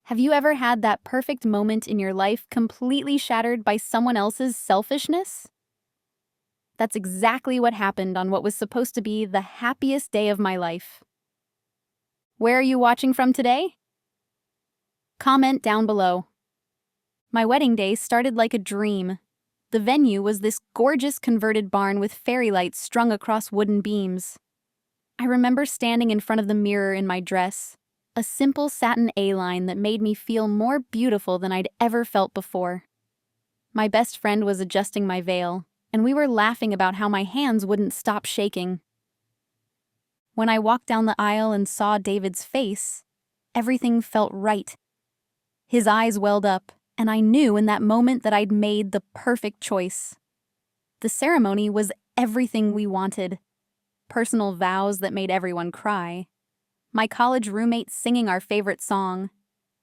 Have you ever had that perfect moment in your life completely shattered by someone else's selfishness? That's exactly what happened on what was supposed to be the happiest day of my life. Where are you watching from today? Comment down below. My wedding day started like a dream. The venue was this gorgeous converted barn with fairy lights strung across wooden beams. I remember standing in front of the mirror in my dress, a simple satin A-line that made me feel more beautiful than I'd ever felt before. My best friend was adjusting my veil, and we were laughing about how my hands wouldn't stop shaking. When I walked down the aisle and saw David's face, everything felt right. His eyes welled up, and I knew in that moment that I'd made the perfect choice. The ceremony was everything we wanted. Personal vows that made everyone cry, my college roommate singing our favorite song,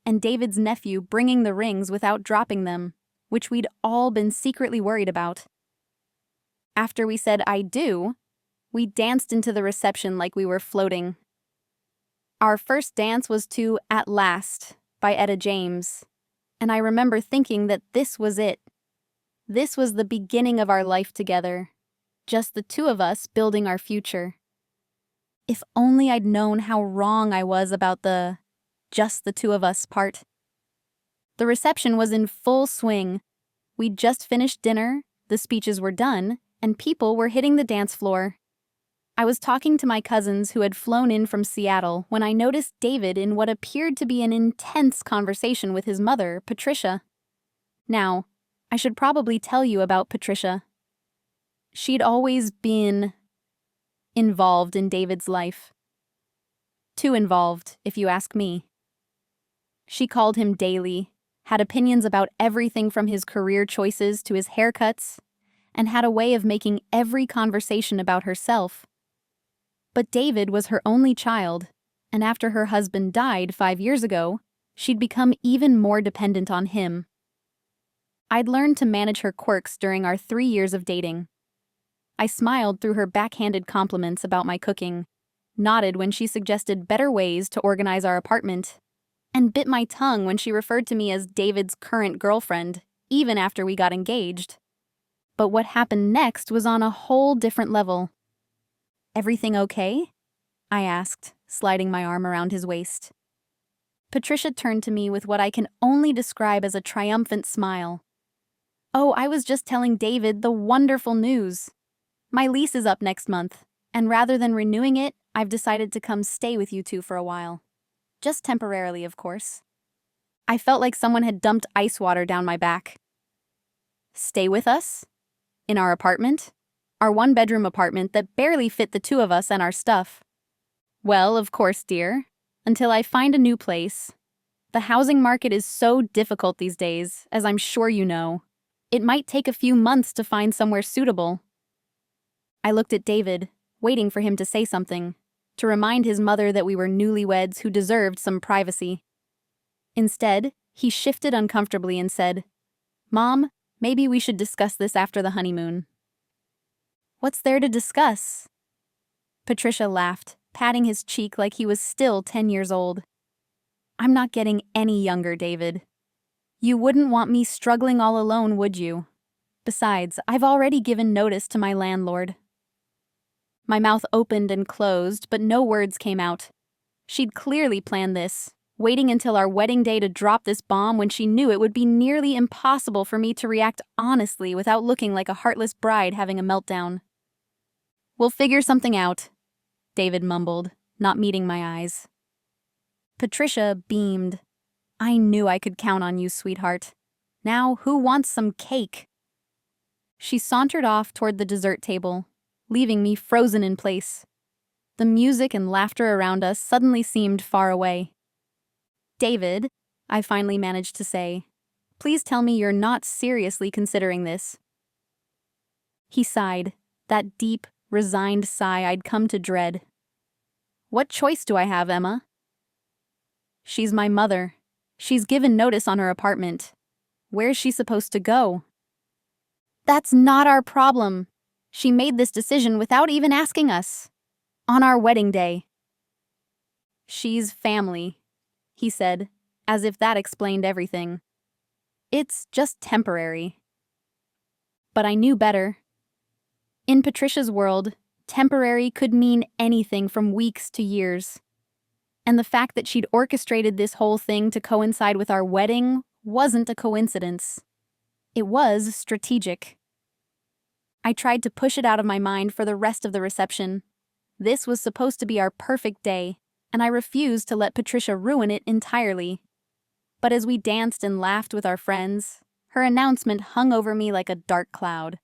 and David's nephew bringing the rings without dropping them, which we'd all been secretly worried about. After we said "I do," we danced into the reception like we were floating. Our first dance was to "At Last" by Etta James, and I remember thinking that this was it. This was the beginning of our life together, just the two of us building our future. If only I'd known how wrong I was about the "just the two of us" part. The reception was in full swing. We'd just finished dinner, the speeches were done, and people were hitting the dance floor. I was talking to my cousins who had flown in from Seattle when I noticed David in what appeared to be an intense conversation with his mother, Patricia. Now, I should probably tell you about Patricia. She'd always been involved in David's life. Too involved, if you ask me. She called him daily, had opinions about everything from his career choices to his haircuts, and had a way of making every conversation about herself. But David was her only child, and after her husband died 5 years ago, she'd become even more dependent on him. I'd learned to manage her quirks during our 3 years of dating. I smiled through her backhanded compliments about my cooking, nodded when she suggested better ways to organize our apartment, and bit my tongue when she referred to me as David's current girlfriend, even after we got engaged. But what happened next was on a whole different level. "Everything okay?" I asked, sliding my arm around his waist. Patricia turned to me with what I can only describe as a triumphant smile. "Oh, I was just telling David the wonderful news. My lease is up next month, and rather than renewing it, I've decided to come stay with you two for a while. Just temporarily, of course." I felt like someone had dumped ice water down my back. Stay with us? In our apartment? Our one-bedroom apartment that barely fit the two of us and our stuff. Well, of course, dear. Until I find a new place. The housing market is so difficult these days, as I'm sure you know. It might take a few months to find somewhere suitable. I looked at David, waiting for him to say something, to remind his mother that we were newlyweds who deserved some privacy. Instead, he shifted uncomfortably and said, "Mom, maybe we should discuss this after the honeymoon." "What's there to discuss?" Patricia laughed, patting his cheek like he was still 10 years old. "I'm not getting any younger, David. You wouldn't want me struggling all alone, would you? Besides, I've already given notice to my landlord." My mouth opened and closed, but no words came out. She'd clearly planned this, waiting until our wedding day to drop this bomb when she knew it would be nearly impossible for me to react honestly without looking like a heartless bride having a meltdown. "We'll figure something out," David mumbled, not meeting my eyes. Patricia beamed. "I knew I could count on you, sweetheart. Now, who wants some cake?" She sauntered off toward the dessert table, leaving me frozen in place. The music and laughter around us suddenly seemed far away. "David," I finally managed to say, "please tell me you're not seriously considering this." He sighed, that deep, resigned sigh I'd come to dread. "What choice do I have, Emma?" "She's my mother. She's given notice on her apartment. Where's she supposed to go?" "That's not our problem. She made this decision without even asking us. On our wedding day." "She's family," he said, as if that explained everything. It's just temporary. But I knew better. In Patricia's world, temporary could mean anything from weeks to years. And the fact that she'd orchestrated this whole thing to coincide with our wedding wasn't a coincidence. It was strategic. I tried to push it out of my mind for the rest of the reception. This was supposed to be our perfect day, and I refused to let Patricia ruin it entirely. But as we danced and laughed with our friends, her announcement hung over me like a dark cloud.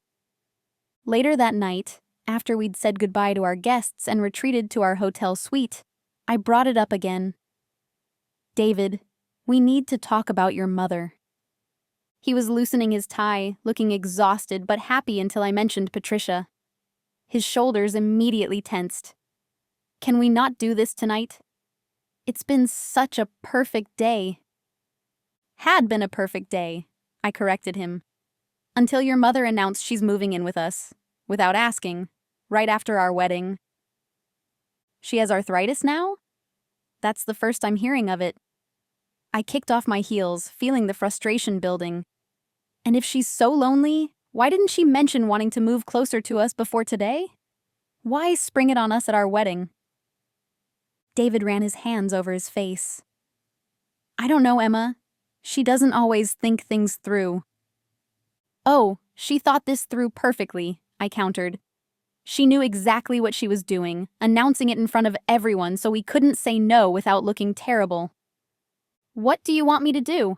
Later that night, after we'd said goodbye to our guests and retreated to our hotel suite, I brought it up again. "David, we need to talk about your mother." He was loosening his tie, looking exhausted but happy until I mentioned Patricia. His shoulders immediately tensed. "Can we not do this tonight? It's been such a perfect day." "Had been a perfect day," I corrected him. "Until your mother announced she's moving in with us, without asking, right after our wedding." "She has arthritis now?" "That's the first I'm hearing of it." I kicked off my heels, feeling the frustration building. And if she's so lonely, why didn't she mention wanting to move closer to us before today? Why spring it on us at our wedding? David ran his hands over his face. "I don't know, Emma. She doesn't always think things through." "Oh, she thought this through perfectly," I countered. "She knew exactly what she was doing, announcing it in front of everyone so we couldn't say no without looking terrible." "What do you want me to do?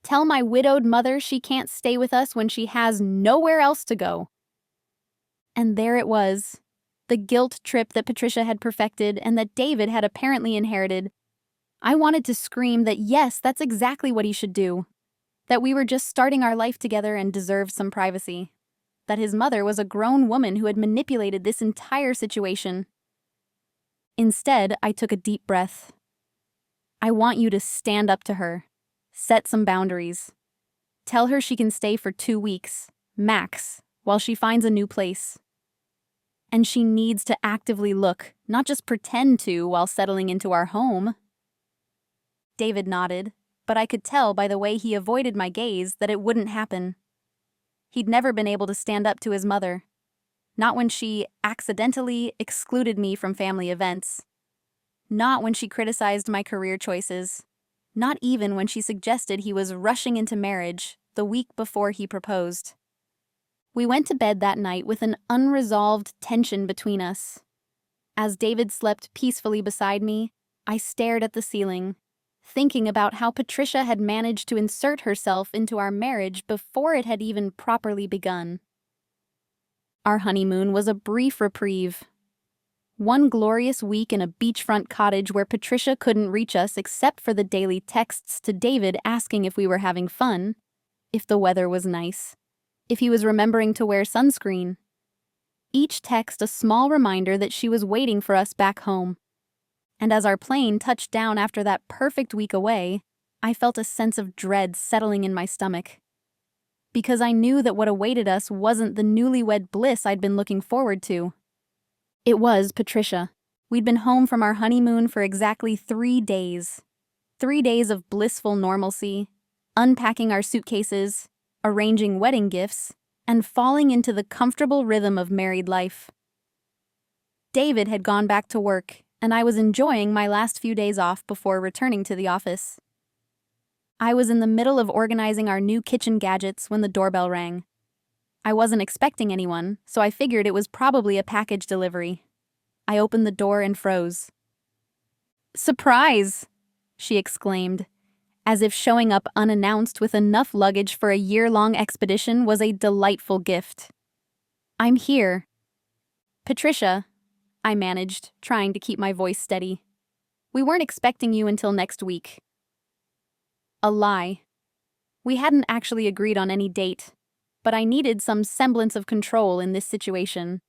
Tell my widowed mother she can't stay with us when she has nowhere else to go?" And there it was, the guilt trip that Patricia had perfected and that David had apparently inherited. I wanted to scream that yes, that's exactly what he should do, that we were just starting our life together and deserved some privacy, that his mother was a grown woman who had manipulated this entire situation. Instead, I took a deep breath. "I want you to stand up to her. Set some boundaries. Tell her she can stay for 2 weeks, max, while she finds a new place. And she needs to actively look, not just pretend to while settling into our home." David nodded, but I could tell by the way he avoided my gaze that it wouldn't happen. He'd never been able to stand up to his mother. Not when she accidentally excluded me from family events. Not when she criticized my career choices. Not even when she suggested he was rushing into marriage the week before he proposed. We went to bed that night with an unresolved tension between us. As David slept peacefully beside me, I stared at the ceiling, thinking about how Patricia had managed to insert herself into our marriage before it had even properly begun. Our honeymoon was a brief reprieve. One glorious week in a beachfront cottage where Patricia couldn't reach us except for the daily texts to David asking if we were having fun, if the weather was nice, if he was remembering to wear sunscreen. Each text a small reminder that she was waiting for us back home. And as our plane touched down after that perfect week away, I felt a sense of dread settling in my stomach. Because I knew that what awaited us wasn't the newlywed bliss I'd been looking forward to. It was Patricia. We'd been home from our honeymoon for exactly 3 days. 3 days of blissful normalcy, unpacking our suitcases, arranging wedding gifts, and falling into the comfortable rhythm of married life. David had gone back to work, and I was enjoying my last few days off before returning to the office. I was in the middle of organizing our new kitchen gadgets when the doorbell rang. I wasn't expecting anyone, so I figured it was probably a package delivery. I opened the door and froze. "Surprise!" she exclaimed, as if showing up unannounced with enough luggage for a year-long expedition was a delightful gift. "I'm here." "Patricia," I managed, trying to keep my voice steady. "We weren't expecting you until next week." A lie. We hadn't actually agreed on any date, but I needed some semblance of control in this situation.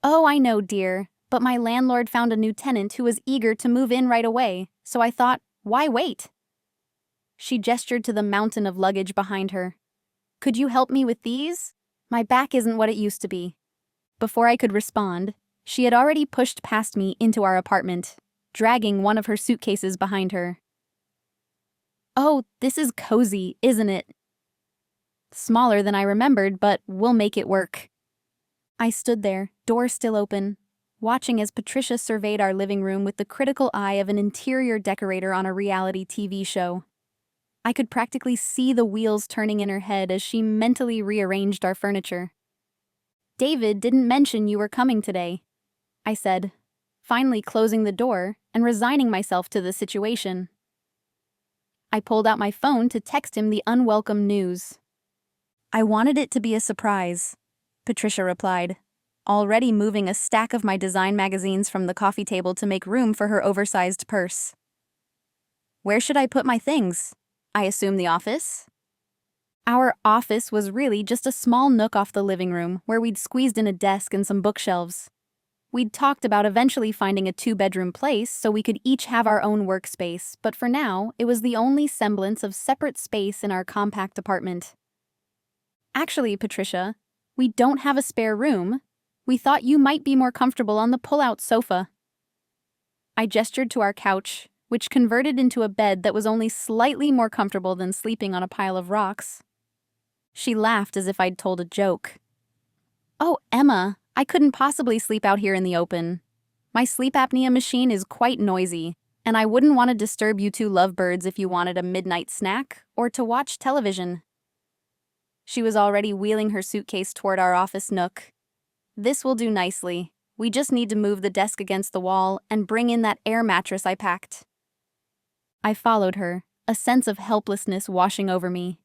"Oh, I know, dear, but my landlord found a new tenant who was eager to move in right away, so I thought, why wait?" She gestured to the mountain of luggage behind her. "Could you help me with these? My back isn't what it used to be." Before I could respond, she had already pushed past me into our apartment, dragging one of her suitcases behind her. Oh, this is cozy, isn't it? Smaller than I remembered, but we'll make it work. I stood there, door still open, watching as Patricia surveyed our living room with the critical eye of an interior decorator on a reality TV show. I could practically see the wheels turning in her head as she mentally rearranged our furniture. David didn't mention you were coming today, I said, finally closing the door and resigning myself to the situation. I pulled out my phone to text him the unwelcome news. I wanted it to be a surprise, Patricia replied, already moving a stack of my design magazines from the coffee table to make room for her oversized purse. Where should I put my things? I assume the office? Our office was really just a small nook off the living room where we'd squeezed in a desk and some bookshelves. We'd talked about eventually finding a 2-bedroom place so we could each have our own workspace, but for now, it was the only semblance of separate space in our compact apartment. Actually, Patricia, we don't have a spare room. We thought you might be more comfortable on the pull-out sofa. I gestured to our couch, which converted into a bed that was only slightly more comfortable than sleeping on a pile of rocks. She laughed as if I'd told a joke. Oh, Emma, I couldn't possibly sleep out here in the open. My sleep apnea machine is quite noisy, and I wouldn't want to disturb you two lovebirds if you wanted a midnight snack or to watch television. She was already wheeling her suitcase toward our office nook. This will do nicely. We just need to move the desk against the wall and bring in that air mattress I packed. I followed her, a sense of helplessness washing over me.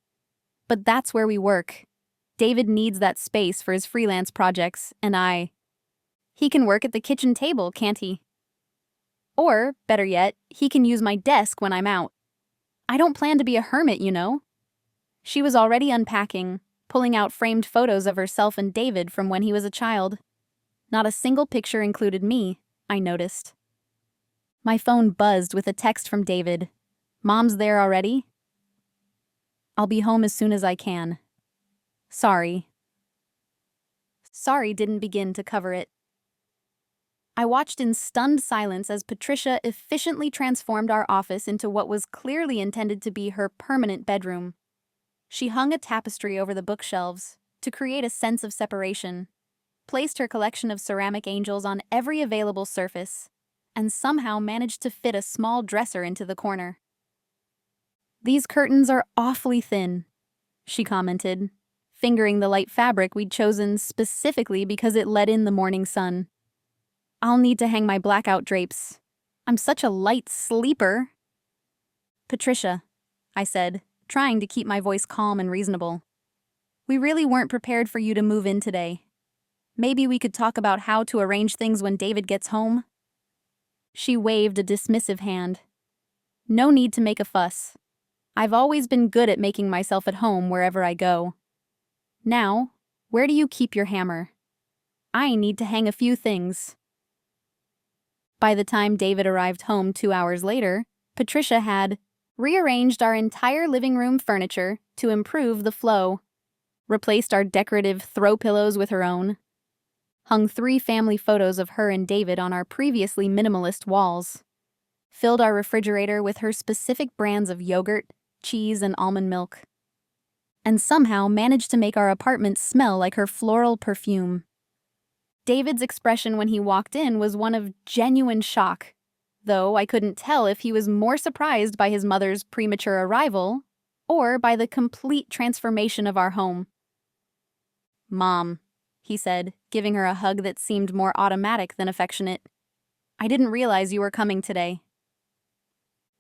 But that's where we work. David needs that space for his freelance projects, and he can work at the kitchen table, can't he? Or, better yet, he can use my desk when I'm out. I don't plan to be a hermit, you know. She was already unpacking, pulling out framed photos of herself and David from when he was a child. Not a single picture included me, I noticed. My phone buzzed with a text from David. Mom's there already? I'll be home as soon as I can. Sorry. Sorry didn't begin to cover it. I watched in stunned silence as Patricia efficiently transformed our office into what was clearly intended to be her permanent bedroom. She hung a tapestry over the bookshelves to create a sense of separation, placed her collection of ceramic angels on every available surface, and somehow managed to fit a small dresser into the corner. These curtains are awfully thin, she commented, fingering the light fabric we'd chosen specifically because it let in the morning sun. I'll need to hang my blackout drapes. I'm such a light sleeper. Patricia, I said, trying to keep my voice calm and reasonable. We really weren't prepared for you to move in today. Maybe we could talk about how to arrange things when David gets home? She waved a dismissive hand. No need to make a fuss. I've always been good at making myself at home wherever I go. Now, where do you keep your hammer? I need to hang a few things. By the time David arrived home 2 hours later, Patricia had rearranged our entire living room furniture to improve the flow, replaced our decorative throw pillows with her own, hung 3 family photos of her and David on our previously minimalist walls, filled our refrigerator with her specific brands of yogurt, cheese, and almond milk, and somehow managed to make our apartment smell like her floral perfume. David's expression when he walked in was one of genuine shock, though I couldn't tell if he was more surprised by his mother's premature arrival or by the complete transformation of our home. Mom, he said, giving her a hug that seemed more automatic than affectionate. I didn't realize you were coming today.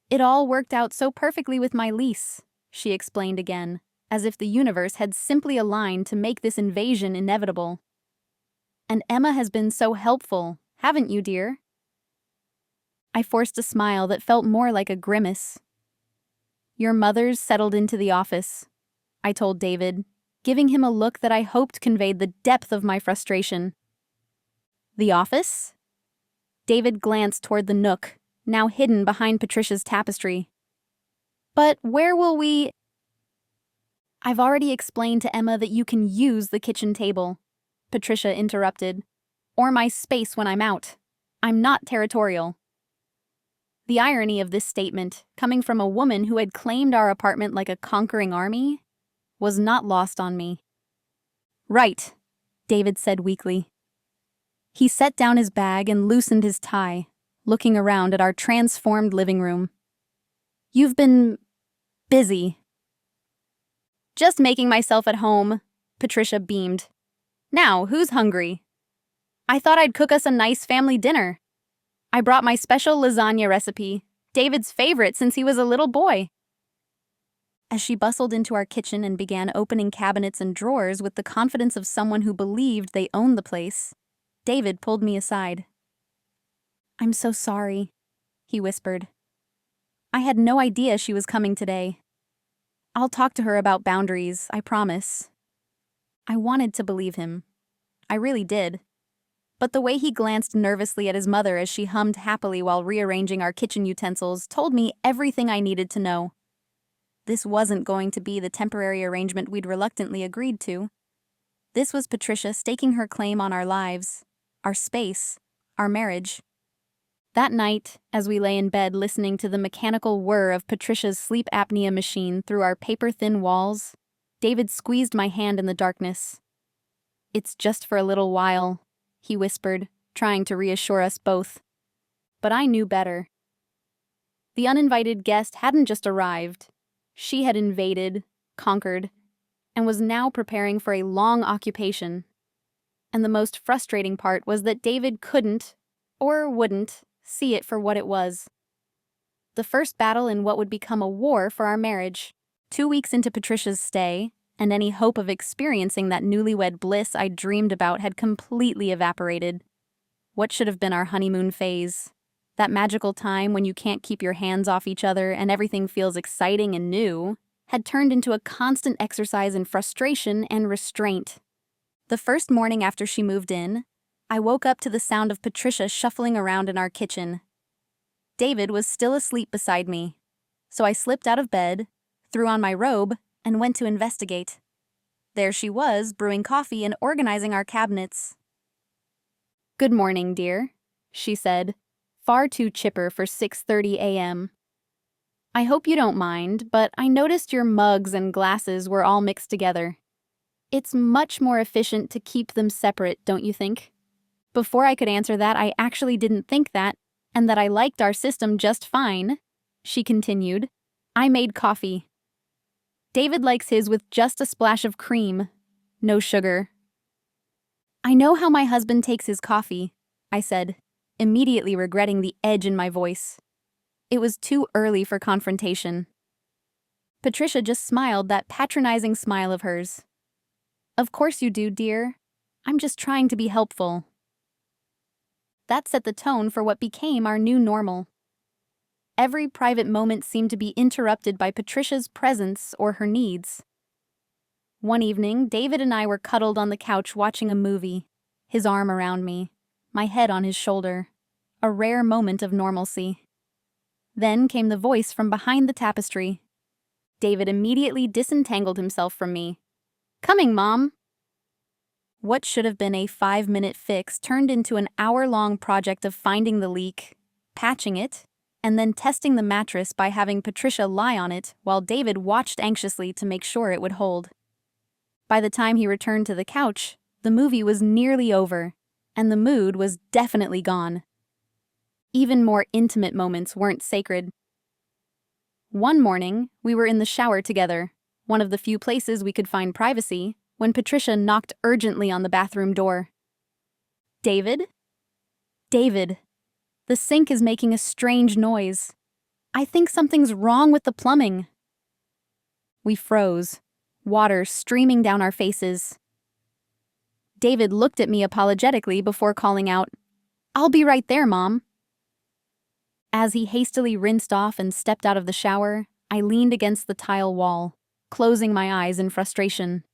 It all worked out so perfectly with my lease, she explained again, as if the universe had simply aligned to make this invasion inevitable. And Emma has been so helpful, haven't you, dear? I forced a smile that felt more like a grimace. Your mother's settled into the office, I told David, giving him a look that I hoped conveyed the depth of my frustration. The office? David glanced toward the nook, now hidden behind Patricia's tapestry. But where will we... I've already explained to Emma that you can use the kitchen table, Patricia interrupted, or my space when I'm out. I'm not territorial. The irony of this statement, coming from a woman who had claimed our apartment like a conquering army, was not lost on me. "Right," David said weakly. He set down his bag and loosened his tie, looking around at our transformed living room. "You've been busy." "Just making myself at home," Patricia beamed. "Now, who's hungry? I thought I'd cook us a nice family dinner. I brought my special lasagna recipe, David's favorite since he was a little boy." As she bustled into our kitchen and began opening cabinets and drawers with the confidence of someone who believed they owned the place, David pulled me aside. "I'm so sorry," he whispered. "I had no idea she was coming today. I'll talk to her about boundaries, I promise." I wanted to believe him. I really did. But the way he glanced nervously at his mother as she hummed happily while rearranging our kitchen utensils told me everything I needed to know. This wasn't going to be the temporary arrangement we'd reluctantly agreed to. This was Patricia staking her claim on our lives, our space, our marriage. That night, as we lay in bed listening to the mechanical whir of Patricia's sleep apnea machine through our paper-thin walls, David squeezed my hand in the darkness. "It's just for a little while," he whispered, trying to reassure us both. But I knew better. The uninvited guest hadn't just arrived. She had invaded, conquered, and was now preparing for a long occupation. And the most frustrating part was that David couldn't, or wouldn't, see it for what it was. The first battle in what would become a war for our marriage. 2 weeks into Patricia's stay, and any hope of experiencing that newlywed bliss I dreamed about had completely evaporated. What should have been our honeymoon phase, that magical time when you can't keep your hands off each other and everything feels exciting and new, had turned into a constant exercise in frustration and restraint. The first morning after she moved in, I woke up to the sound of Patricia shuffling around in our kitchen. David was still asleep beside me, so I slipped out of bed, threw on my robe, and went to investigate. There she was, brewing coffee and organizing our cabinets. "Good morning, dear," she said, far too chipper for 6:30 a.m. "I hope you don't mind, but I noticed your mugs and glasses were all mixed together. It's much more efficient to keep them separate, don't you think?" Before I could answer that, I actually didn't think that, and that I liked our system just fine, she continued. "I made coffee. David likes his with just a splash of cream, no sugar." "I know how my husband takes his coffee," I said, immediately regretting the edge in my voice. It was too early for confrontation. Patricia just smiled that patronizing smile of hers. "Of course you do, dear. I'm just trying to be helpful." That set the tone for what became our new normal. Every private moment seemed to be interrupted by Patricia's presence or her needs. One evening, David and I were cuddled on the couch watching a movie, his arm around me, my head on his shoulder, a rare moment of normalcy. Then came the voice from behind the tapestry. David immediately disentangled himself from me. "Coming, Mom." What should have been a 5-minute fix turned into an hour-long project of finding the leak, patching it, and then testing the mattress by having Patricia lie on it while David watched anxiously to make sure it would hold. By the time he returned to the couch, the movie was nearly over, and the mood was definitely gone. Even more intimate moments weren't sacred. One morning, we were in the shower together, one of the few places we could find privacy, when Patricia knocked urgently on the bathroom door. "David? David, the sink is making a strange noise. I think something's wrong with the plumbing." We froze, water streaming down our faces. David looked at me apologetically before calling out, "I'll be right there, Mom." As he hastily rinsed off and stepped out of the shower, I leaned against the tile wall, closing my eyes in frustration.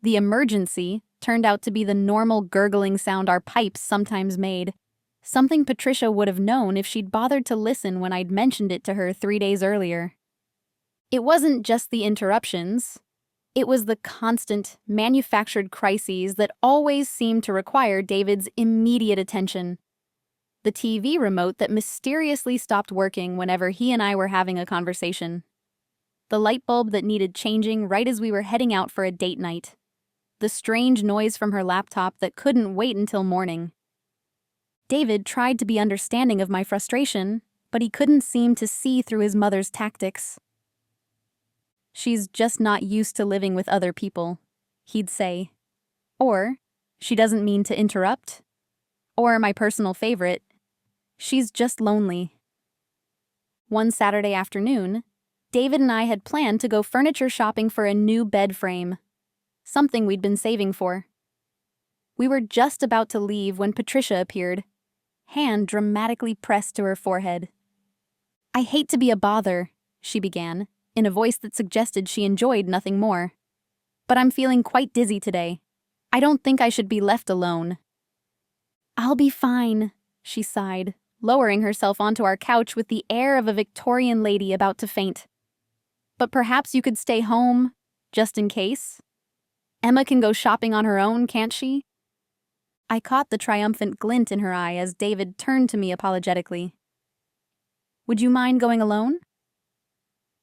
The emergency turned out to be the normal gurgling sound our pipes sometimes made, something Patricia would have known if she'd bothered to listen when I'd mentioned it to her 3 days earlier. It wasn't just the interruptions. It was the constant, manufactured crises that always seemed to require David's immediate attention. the TV remote that mysteriously stopped working whenever he and I were having a conversation, the light bulb that needed changing right as we were heading out for a date night, the strange noise from her laptop that couldn't wait until morning. David tried to be understanding of my frustration, but he couldn't seem to see through his mother's tactics. "She's just not used to living with other people," he'd say. Or, "She doesn't mean to interrupt." Or, my personal favorite, "She's just lonely." One Saturday afternoon, David and I had planned to go furniture shopping for a new bed frame, something we'd been saving for. We were just about to leave when Patricia appeared, hand dramatically pressed to her forehead. "I hate to be a bother," she began, in a voice that suggested she enjoyed nothing more. "But I'm feeling quite dizzy today. I don't think I should be left alone." "I'll be fine," she sighed, lowering herself onto our couch with the air of a Victorian lady about to faint. "But perhaps you could stay home, just in case? Emma can go shopping on her own, can't she?" I caught the triumphant glint in her eye as David turned to me apologetically. "Would you mind going alone?"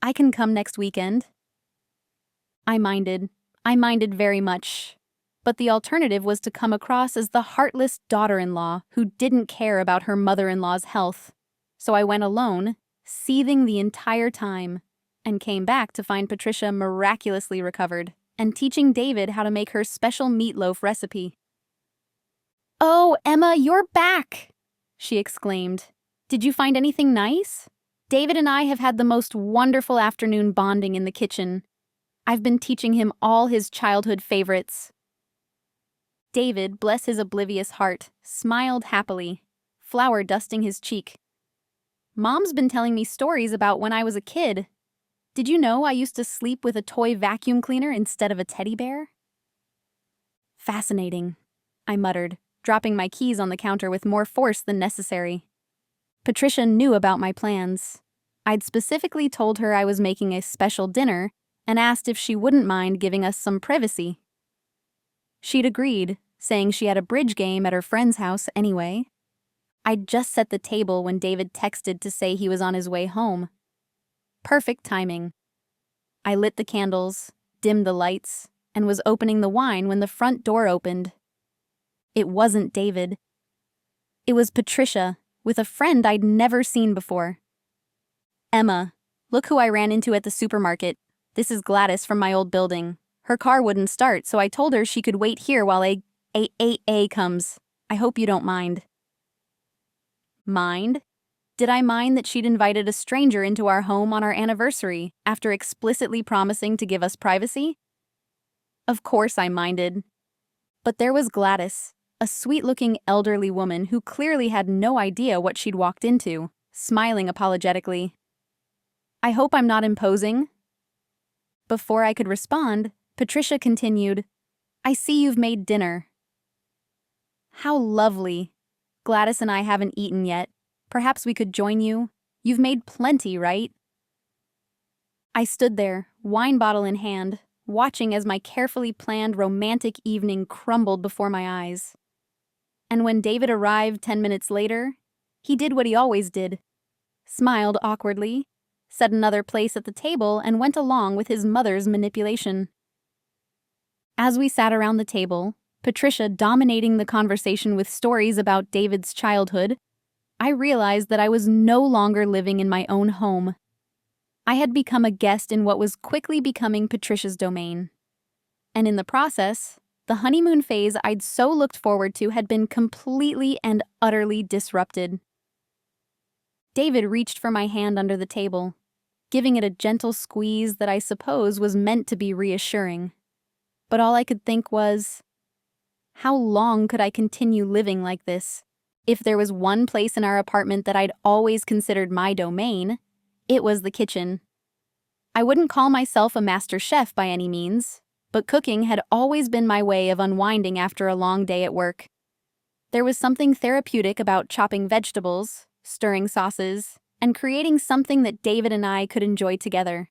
"I can come next weekend." I minded very much. But the alternative was to come across as the heartless daughter-in-law who didn't care about her mother-in-law's health. So I went alone, seething the entire time, and came back to find Patricia miraculously recovered and teaching David how to make her special meatloaf recipe. "Oh, Emma, you're back!" she exclaimed. "Did you find anything nice? David and I have had the most wonderful afternoon bonding in the kitchen. I've been teaching him all his childhood favorites." David, bless his oblivious heart, smiled happily, flour dusting his cheek. "Mom's been telling me stories about when I was a kid. Did you know I used to sleep with a toy vacuum cleaner instead of a teddy bear?" "Fascinating," I muttered, dropping my keys on the counter with more force than necessary. Patricia knew about my plans. I'd specifically told her I was making a special dinner and asked if she wouldn't mind giving us some privacy. She'd agreed, saying she had a bridge game at her friend's house anyway. I'd just set the table when David texted to say he was on his way home. Perfect timing. I lit the candles, dimmed the lights, and was opening the wine when the front door opened. It wasn't David. It was Patricia, with a friend I'd never seen before. "Emma, look who I ran into at the supermarket. This is Gladys from my old building. Her car wouldn't start, so I told her she could wait here while A comes. I hope you don't mind." Mind? Did I mind that she'd invited a stranger into our home on our anniversary after explicitly promising to give us privacy? Of course I minded. But there was Gladys, a sweet-looking elderly woman who clearly had no idea what she'd walked into, smiling apologetically. "I hope I'm not imposing." Before I could respond, Patricia continued, "I see you've made dinner." "How lovely. Gladys and I haven't eaten yet. Perhaps we could join you. You've made plenty, right?" I stood there, wine bottle in hand, watching as my carefully planned romantic evening crumbled before my eyes. And when David arrived 10 minutes later, he did what he always did. Smiled awkwardly, set another place at the table, and went along with his mother's manipulation. As we sat around the table, Patricia dominating the conversation with stories about David's childhood, I realized that I was no longer living in my own home. I had become a guest in what was quickly becoming Patricia's domain. And in the process, the honeymoon phase I'd so looked forward to had been completely and utterly disrupted. David reached for my hand under the table, giving it a gentle squeeze that I suppose was meant to be reassuring. But all I could think was, how long could I continue living like this? If there was one place in our apartment that I'd always considered my domain, it was the kitchen. I wouldn't call myself a master chef by any means, but cooking had always been my way of unwinding after a long day at work. There was something therapeutic about chopping vegetables, stirring sauces, and creating something that David and I could enjoy together.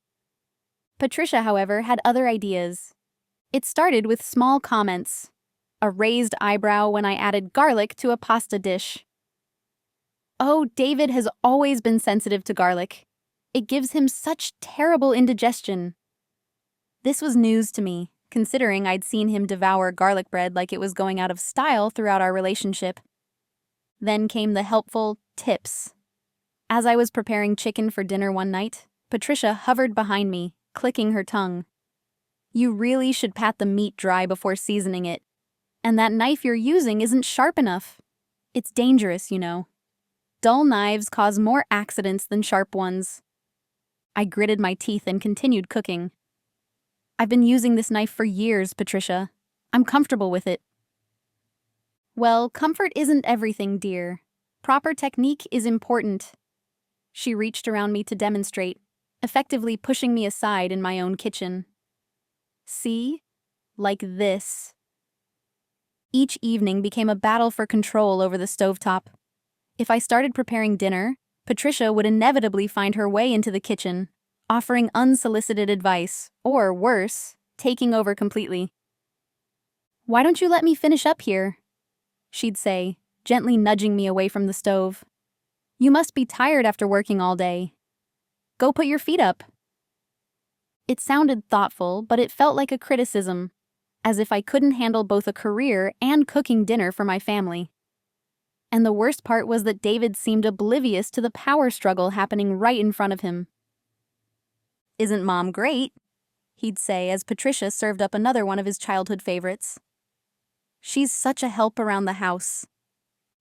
Patricia, however, had other ideas. It started with small comments. A raised eyebrow when I added garlic to a pasta dish. Oh, David has always been sensitive to garlic. It gives him such terrible indigestion. This was news to me, considering I'd seen him devour garlic bread like it was going out of style throughout our relationship. Then came the helpful tips. As I was preparing chicken for dinner one night, Patricia hovered behind me, clicking her tongue. You really should pat the meat dry before seasoning it. And that knife you're using isn't sharp enough. It's dangerous, you know. Dull knives cause more accidents than sharp ones. I gritted my teeth and continued cooking. I've been using this knife for years, Patricia. I'm comfortable with it. Well, comfort isn't everything, dear. Proper technique is important. She reached around me to demonstrate, effectively pushing me aside in my own kitchen. See? Like this. Each evening became a battle for control over the stovetop. If I started preparing dinner, Patricia would inevitably find her way into the kitchen, offering unsolicited advice, or worse, taking over completely. Why don't you let me finish up here? She'd say, gently nudging me away from the stove. You must be tired after working all day. Go put your feet up. It sounded thoughtful, but it felt like a criticism, as if I couldn't handle both a career and cooking dinner for my family. And the worst part was that David seemed oblivious to the power struggle happening right in front of him. Isn't Mom great? He'd say as Patricia served up another one of his childhood favorites. She's such a help around the house.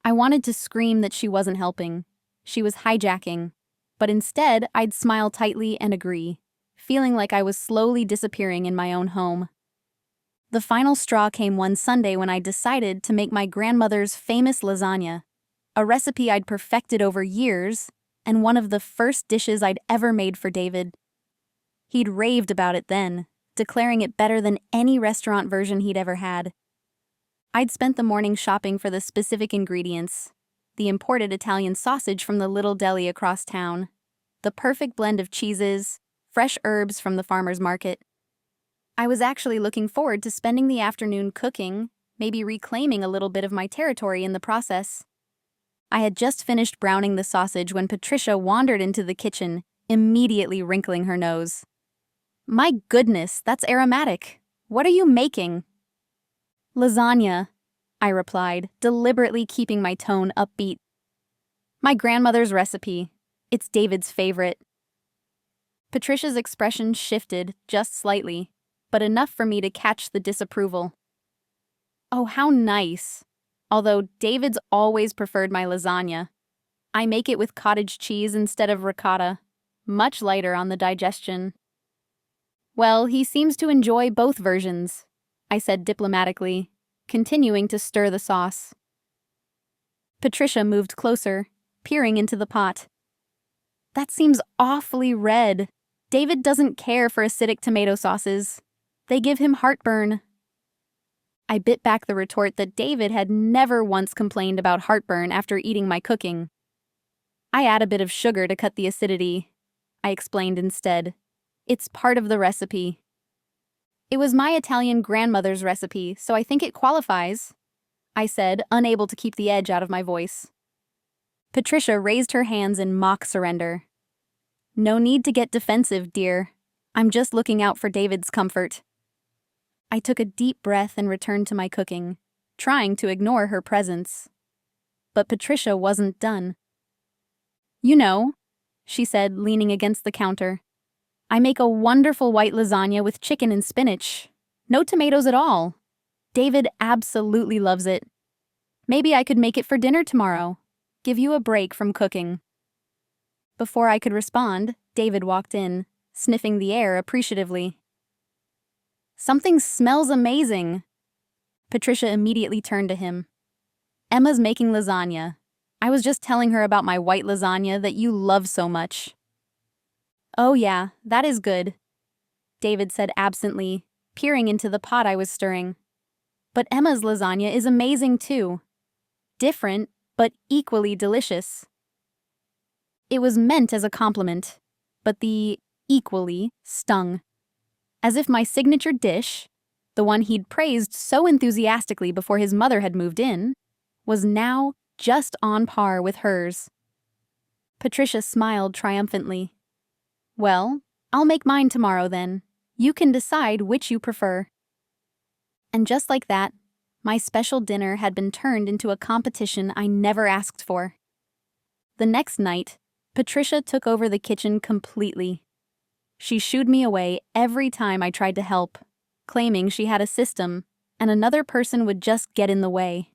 I wanted to scream that she wasn't helping. She was hijacking. But instead, I'd smile tightly and agree, feeling like I was slowly disappearing in my own home. The final straw came one Sunday when I decided to make my grandmother's famous lasagna, a recipe I'd perfected over years, and one of the first dishes I'd ever made for David. He'd raved about it then, declaring it better than any restaurant version he'd ever had. I'd spent the morning shopping for the specific ingredients, the imported Italian sausage from the little deli across town, the perfect blend of cheeses, fresh herbs from the farmer's market. I was actually looking forward to spending the afternoon cooking, maybe reclaiming a little bit of my territory in the process. I had just finished browning the sausage when Patricia wandered into the kitchen, immediately wrinkling her nose. My goodness, that's aromatic. What are you making? Lasagna, I replied, deliberately keeping my tone upbeat. My grandmother's recipe. It's David's favorite. Patricia's expression shifted just slightly, but enough for me to catch the disapproval. Oh, how nice. Although David's always preferred my lasagna. I make it with cottage cheese instead of ricotta, much lighter on the digestion. Well, he seems to enjoy both versions, I said diplomatically, continuing to stir the sauce. Patricia moved closer, peering into the pot. That seems awfully red. David doesn't care for acidic tomato sauces. They give him heartburn. I bit back the retort that David had never once complained about heartburn after eating my cooking. I add a bit of sugar to cut the acidity, I explained instead. It's part of the recipe. It was my Italian grandmother's recipe, so I think it qualifies, I said, unable to keep the edge out of my voice. Patricia raised her hands in mock surrender. No need to get defensive, dear. I'm just looking out for David's comfort. I took a deep breath and returned to my cooking, trying to ignore her presence. But Patricia wasn't done. You know, she said, leaning against the counter, I make a wonderful white lasagna with chicken and spinach. No tomatoes at all. David absolutely loves it. Maybe I could make it for dinner tomorrow. Give you a break from cooking. Before I could respond, David walked in, sniffing the air appreciatively. Something smells amazing. Patricia immediately turned to him. Emma's making lasagna. I was just telling her about my white lasagna that you love so much. Oh yeah, that is good, David said absently, peering into the pot I was stirring. But Emma's lasagna is amazing too. Different, but equally delicious. It was meant as a compliment, but the equally stung. As if my signature dish, the one he'd praised so enthusiastically before his mother had moved in, was now just on par with hers. Patricia smiled triumphantly. Well, I'll make mine tomorrow then. You can decide which you prefer. And just like that, my special dinner had been turned into a competition I never asked for. The next night, Patricia took over the kitchen completely. She shooed me away every time I tried to help, claiming she had a system and another person would just get in the way.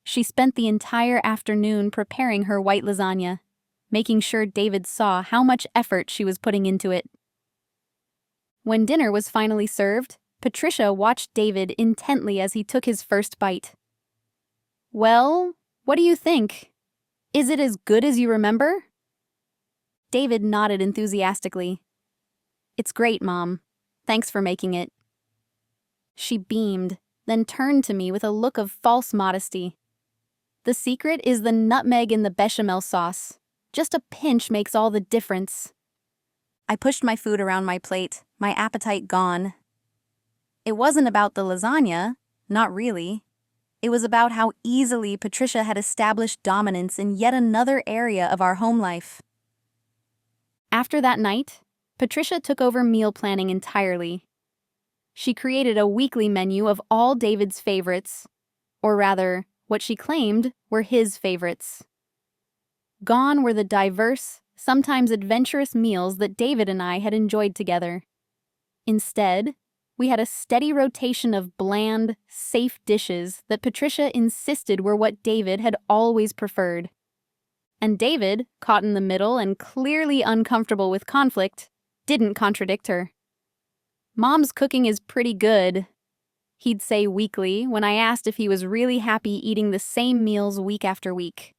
She spent the entire afternoon preparing her white lasagna, making sure David saw how much effort she was putting into it. When dinner was finally served, Patricia watched David intently as he took his first bite. Well, what do you think? Is it as good as you remember? David nodded enthusiastically. It's great, Mom. Thanks for making it. She beamed, then turned to me with a look of false modesty. The secret is the nutmeg in the bechamel sauce. Just a pinch makes all the difference. I pushed my food around my plate, my appetite gone. It wasn't about the lasagna, not really. It was about how easily Patricia had established dominance in yet another area of our home life. After that night, Patricia took over meal planning entirely. She created a weekly menu of all David's favorites, or rather, what she claimed were his favorites. Gone were the diverse, sometimes adventurous meals that David and I had enjoyed together. Instead, we had a steady rotation of bland, safe dishes that Patricia insisted were what David had always preferred. And David, caught in the middle and clearly uncomfortable with conflict, didn't contradict her. Mom's cooking is pretty good, he'd say weekly when I asked if he was really happy eating the same meals week after week.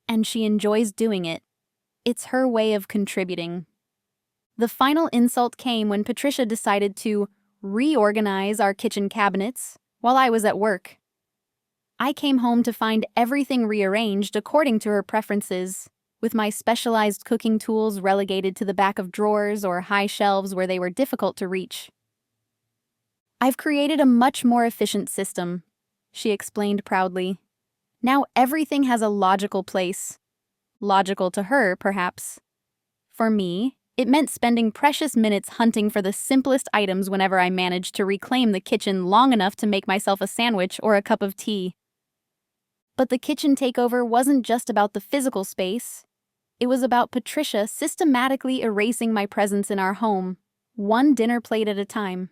And she enjoys doing it. It's her way of contributing. The final insult came when Patricia decided to reorganize our kitchen cabinets while I was at work. I came home to find everything rearranged according to her preferences, with my specialized cooking tools relegated to the back of drawers or high shelves where they were difficult to reach. I've created a much more efficient system, she explained proudly. Now everything has a logical place. Logical to her, perhaps. For me, it meant spending precious minutes hunting for the simplest items whenever I managed to reclaim the kitchen long enough to make myself a sandwich or a cup of tea. But the kitchen takeover wasn't just about the physical space. It was about Patricia systematically erasing my presence in our home, one dinner plate at a time.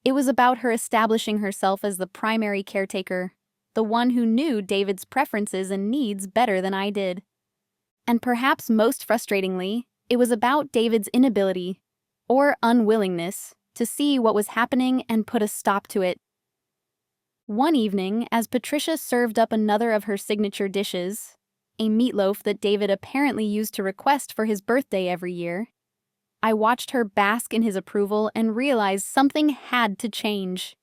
It was about her establishing herself as the primary caretaker, the one who knew David's preferences and needs better than I did. And perhaps most frustratingly, it was about David's inability, or unwillingness, to see what was happening and put a stop to it. One evening, as Patricia served up another of her signature dishes, a meatloaf that David apparently used to request for his birthday every year, I watched her bask in his approval and realized something had to change.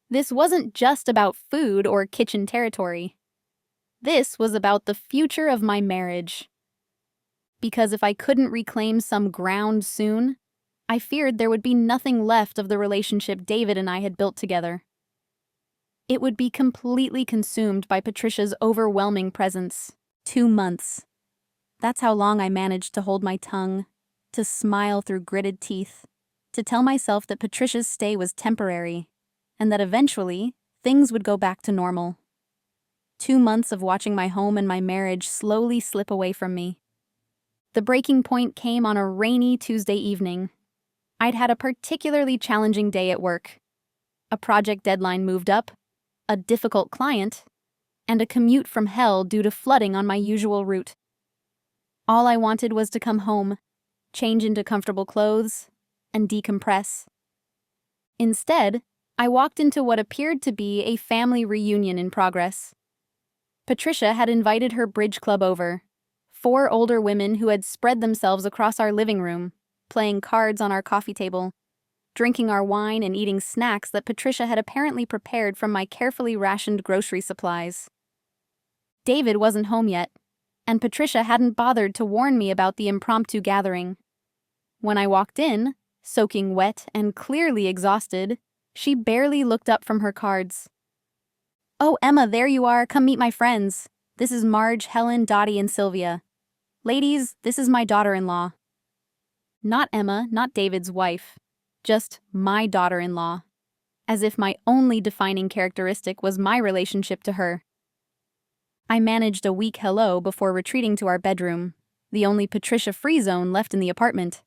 This wasn't just about food or kitchen territory. This was about the future of my marriage. Because if I couldn't reclaim some ground soon, I feared there would be nothing left of the relationship David and I had built together. It would be completely consumed by Patricia's overwhelming presence. 2 months. That's how long I managed to hold my tongue, to smile through gritted teeth, to tell myself that Patricia's stay was temporary, and that eventually, things would go back to normal. 2 months of watching my home and my marriage slowly slip away from me. The breaking point came on a rainy Tuesday evening. I'd had a particularly challenging day at work. A project deadline moved up, a difficult client, and a commute from hell due to flooding on my usual route. All I wanted was to come home, change into comfortable clothes, and decompress. Instead, I walked into what appeared to be a family reunion in progress. Patricia had invited her bridge club over, 4 older women who had spread themselves across our living room, playing cards on our coffee table, drinking our wine and eating snacks that Patricia had apparently prepared from my carefully rationed grocery supplies. David wasn't home yet, and Patricia hadn't bothered to warn me about the impromptu gathering. When I walked in, soaking wet and clearly exhausted, she barely looked up from her cards. "Oh, Emma, there you are. Come meet my friends. This is Marge, Helen, Dottie, and Sylvia. Ladies, this is my daughter-in-law. Not Emma, not David's wife. Just my daughter-in-law. As if my only defining characteristic was my relationship to her. I managed a weak hello before retreating to our bedroom, the only Patricia-free zone left in the apartment.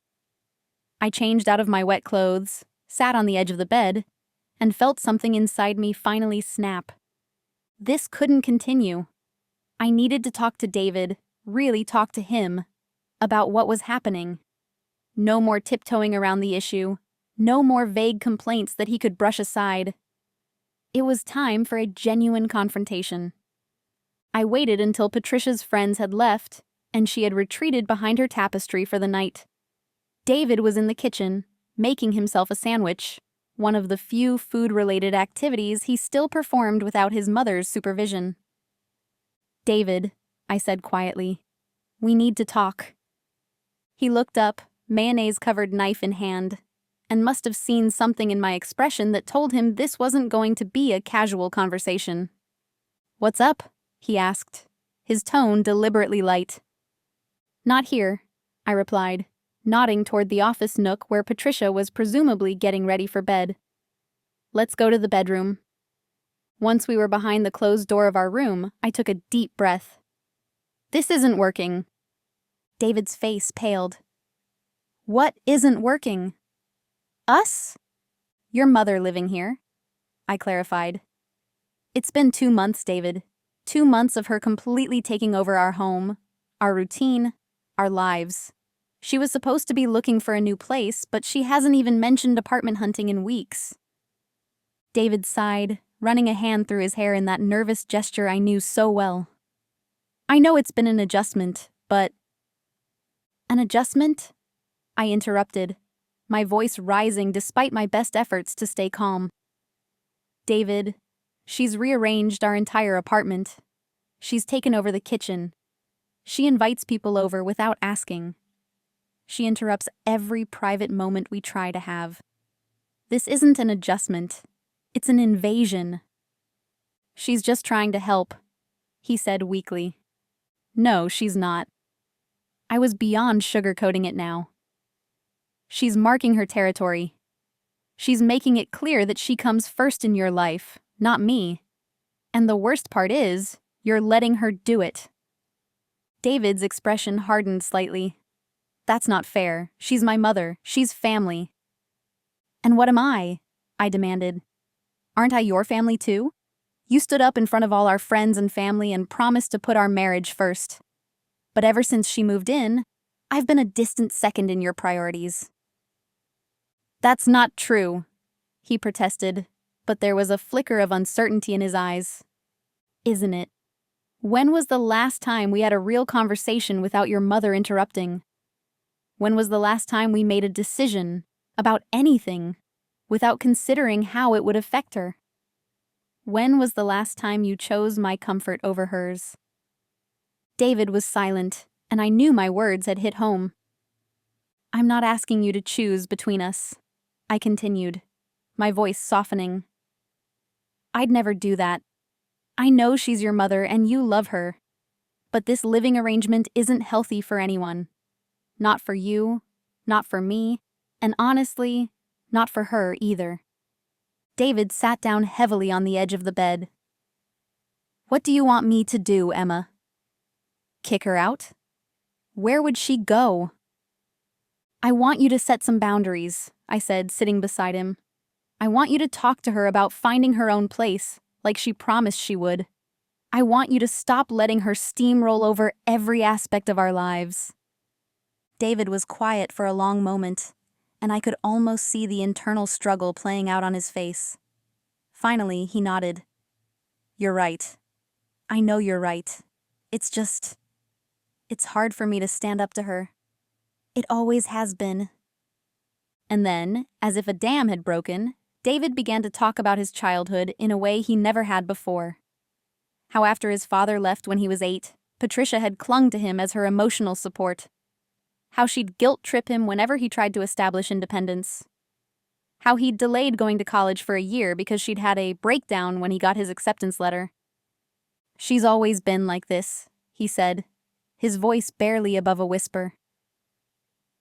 I changed out of my wet clothes, sat on the edge of the bed, and felt something inside me finally snap. This couldn't continue. I needed to talk to David, really talk to him, about what was happening. No more tiptoeing around the issue, no more vague complaints that he could brush aside. It was time for a genuine confrontation. I waited until Patricia's friends had left, and she had retreated behind her tapestry for the night. David was in the kitchen, making himself a sandwich, one of the few food-related activities he still performed without his mother's supervision. "David," I said quietly, "we need to talk." He looked up, mayonnaise-covered knife in hand, and must have seen something in my expression that told him this wasn't going to be a casual conversation. "What's up?" he asked, his tone deliberately light. "Not here," I replied, nodding toward the office nook where Patricia was presumably getting ready for bed. "Let's go to the bedroom." Once we were behind the closed door of our room, I took a deep breath. "This isn't working." David's face paled. "What isn't working?" "Us?" "Your mother living here," I clarified. "It's been 2 months, David. 2 months of her completely taking over our home, our routine, our lives. She was supposed to be looking for a new place, but she hasn't even mentioned apartment hunting in weeks." David sighed, running a hand through his hair in that nervous gesture I knew so well. "I know it's been an adjustment, but—" "An adjustment?" I interrupted, my voice rising despite my best efforts to stay calm. "David, she's rearranged our entire apartment. She's taken over the kitchen. She invites people over without asking. She interrupts every private moment we try to have. This isn't an adjustment. It's an invasion." "She's just trying to help," he said weakly. "No, she's not." I was beyond sugarcoating it now. "She's marking her territory. She's making it clear that she comes first in your life, not me. And the worst part is, you're letting her do it." David's expression hardened slightly. "That's not fair. She's my mother. She's family." "And what am I?" I demanded. "Aren't I your family too? You stood up in front of all our friends and family and promised to put our marriage first. But ever since she moved in, I've been a distant second in your priorities." "That's not true," he protested, but there was a flicker of uncertainty in his eyes. "Isn't it? When was the last time we had a real conversation without your mother interrupting? When was the last time we made a decision about anything without considering how it would affect her? When was the last time you chose my comfort over hers?" David was silent, and I knew my words had hit home. "I'm not asking you to choose between us," I continued, my voice softening. "I'd never do that. I know she's your mother and you love her. But this living arrangement isn't healthy for anyone. Not for you, not for me, and honestly, not for her either." David sat down heavily on the edge of the bed. "What do you want me to do, Emma?" "Kick her out? Where would she go?" "I want you to set some boundaries," I said, sitting beside him. "I want you to talk to her about finding her own place, like she promised she would. I want you to stop letting her steamroll over every aspect of our lives." David was quiet for a long moment, and I could almost see the internal struggle playing out on his face. Finally, he nodded. "You're right. I know you're right. It's hard for me to stand up to her. It always has been." And then, as if a dam had broken, David began to talk about his childhood in a way he never had before. How after his father left when he was 8, Patricia had clung to him as her emotional support. How she'd guilt-trip him whenever he tried to establish independence. How he'd delayed going to college for a year because she'd had a breakdown when he got his acceptance letter. "She's always been like this," he said, his voice barely above a whisper.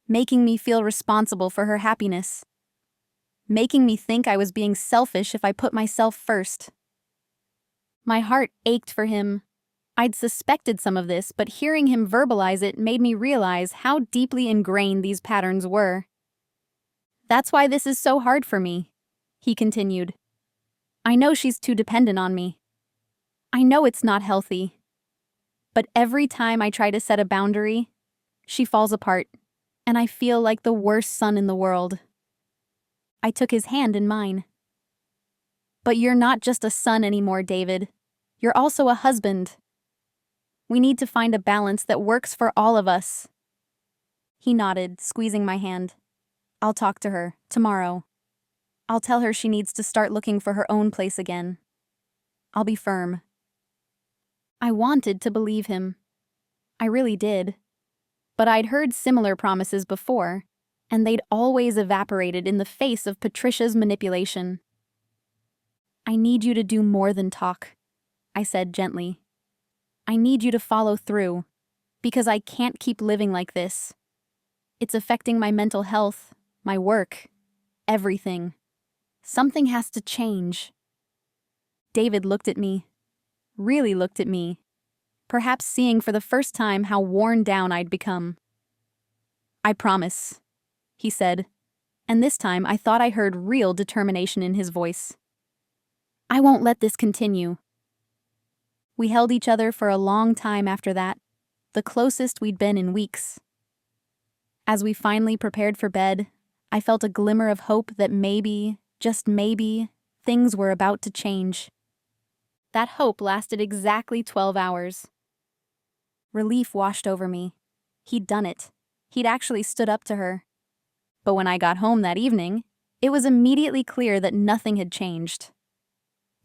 Making me feel responsible for her happiness. Making me think I was being selfish if I put myself first. My heart ached for him. I'd suspected some of this, but hearing him verbalize it made me realize how deeply ingrained these patterns were. That's why this is so hard for me, he continued. I know she's too dependent on me. I know it's not healthy. But every time I try to set a boundary, she falls apart, and I feel like the worst son in the world. I took his hand in mine. But you're not just a son anymore, David. You're also a husband. We need to find a balance that works for all of us. He nodded, squeezing my hand. I'll talk to her, tomorrow. I'll tell her she needs to start looking for her own place again. I'll be firm. I wanted to believe him. I really did. But I'd heard similar promises before, and they'd always evaporated in the face of Patricia's manipulation. I need you to do more than talk, I said gently. I need you to follow through, because I can't keep living like this. It's affecting my mental health, my work, everything. Something has to change. David looked at me, really looked at me, perhaps seeing for the first time how worn down I'd become. I promise, he said, and this time I thought I heard real determination in his voice. I won't let this continue. We held each other for a long time after that, the closest we'd been in weeks. As we finally prepared for bed, I felt a glimmer of hope that maybe, just maybe, things were about to change. That hope lasted exactly 12 hours. Relief washed over me. He'd done it. He'd actually stood up to her. But when I got home that evening, it was immediately clear that nothing had changed.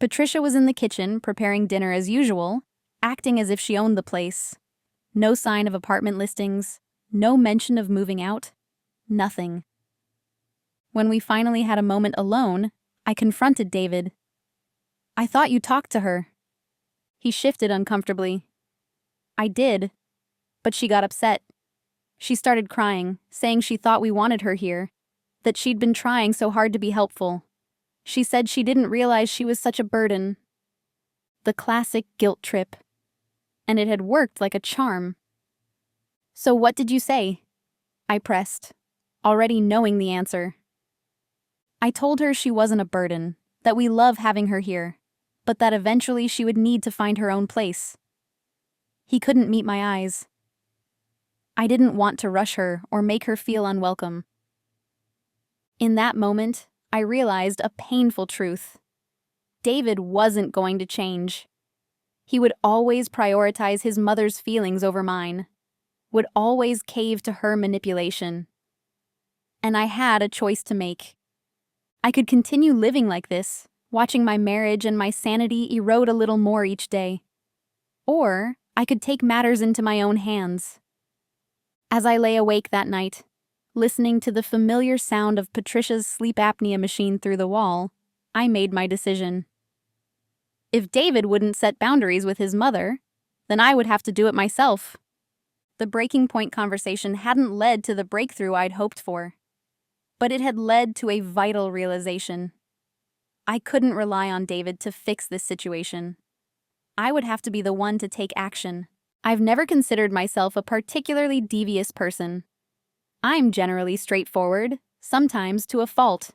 Patricia was in the kitchen, preparing dinner as usual, acting as if she owned the place. No sign of apartment listings, no mention of moving out, nothing. When we finally had a moment alone, I confronted David. I thought you talked to her. He shifted uncomfortably. I did, but she got upset. She started crying, saying she thought we wanted her here, that she'd been trying so hard to be helpful. She said she didn't realize she was such a burden. The classic guilt trip. And it had worked like a charm. So what did you say? I pressed, already knowing the answer. I told her she wasn't a burden, that we love having her here, but that eventually she would need to find her own place. He couldn't meet my eyes. I didn't want to rush her or make her feel unwelcome. In that moment, I realized a painful truth. David wasn't going to change. He would always prioritize his mother's feelings over mine, would always cave to her manipulation. And I had a choice to make. I could continue living like this, watching my marriage and my sanity erode a little more each day. Or I could take matters into my own hands. As I lay awake that night, listening to the familiar sound of Patricia's sleep apnea machine through the wall, I made my decision. If David wouldn't set boundaries with his mother, then I would have to do it myself. The breaking point conversation hadn't led to the breakthrough I'd hoped for, but it had led to a vital realization. I couldn't rely on David to fix this situation. I would have to be the one to take action. I've never considered myself a particularly devious person. I'm generally straightforward, sometimes to a fault.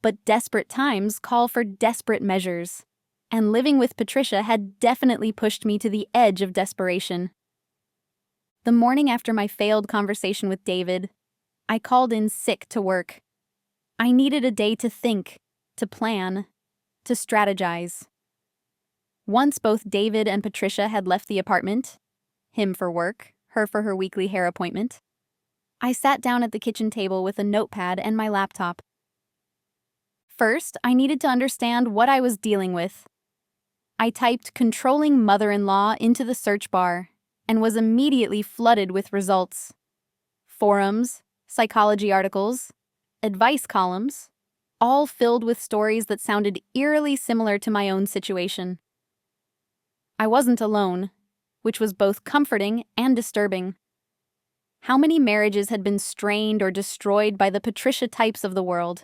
But desperate times call for desperate measures, and living with Patricia had definitely pushed me to the edge of desperation. The morning after my failed conversation with David, I called in sick to work. I needed a day to think, to plan, to strategize. Once both David and Patricia had left the apartment, him for work, her for her weekly hair appointment, I sat down at the kitchen table with a notepad and my laptop. First, I needed to understand what I was dealing with. I typed controlling mother-in-law into the search bar and was immediately flooded with results. Forums, psychology articles, advice columns, all filled with stories that sounded eerily similar to my own situation. I wasn't alone. which was both comforting and disturbing. How many marriages had been strained or destroyed by the Patricia types of the world?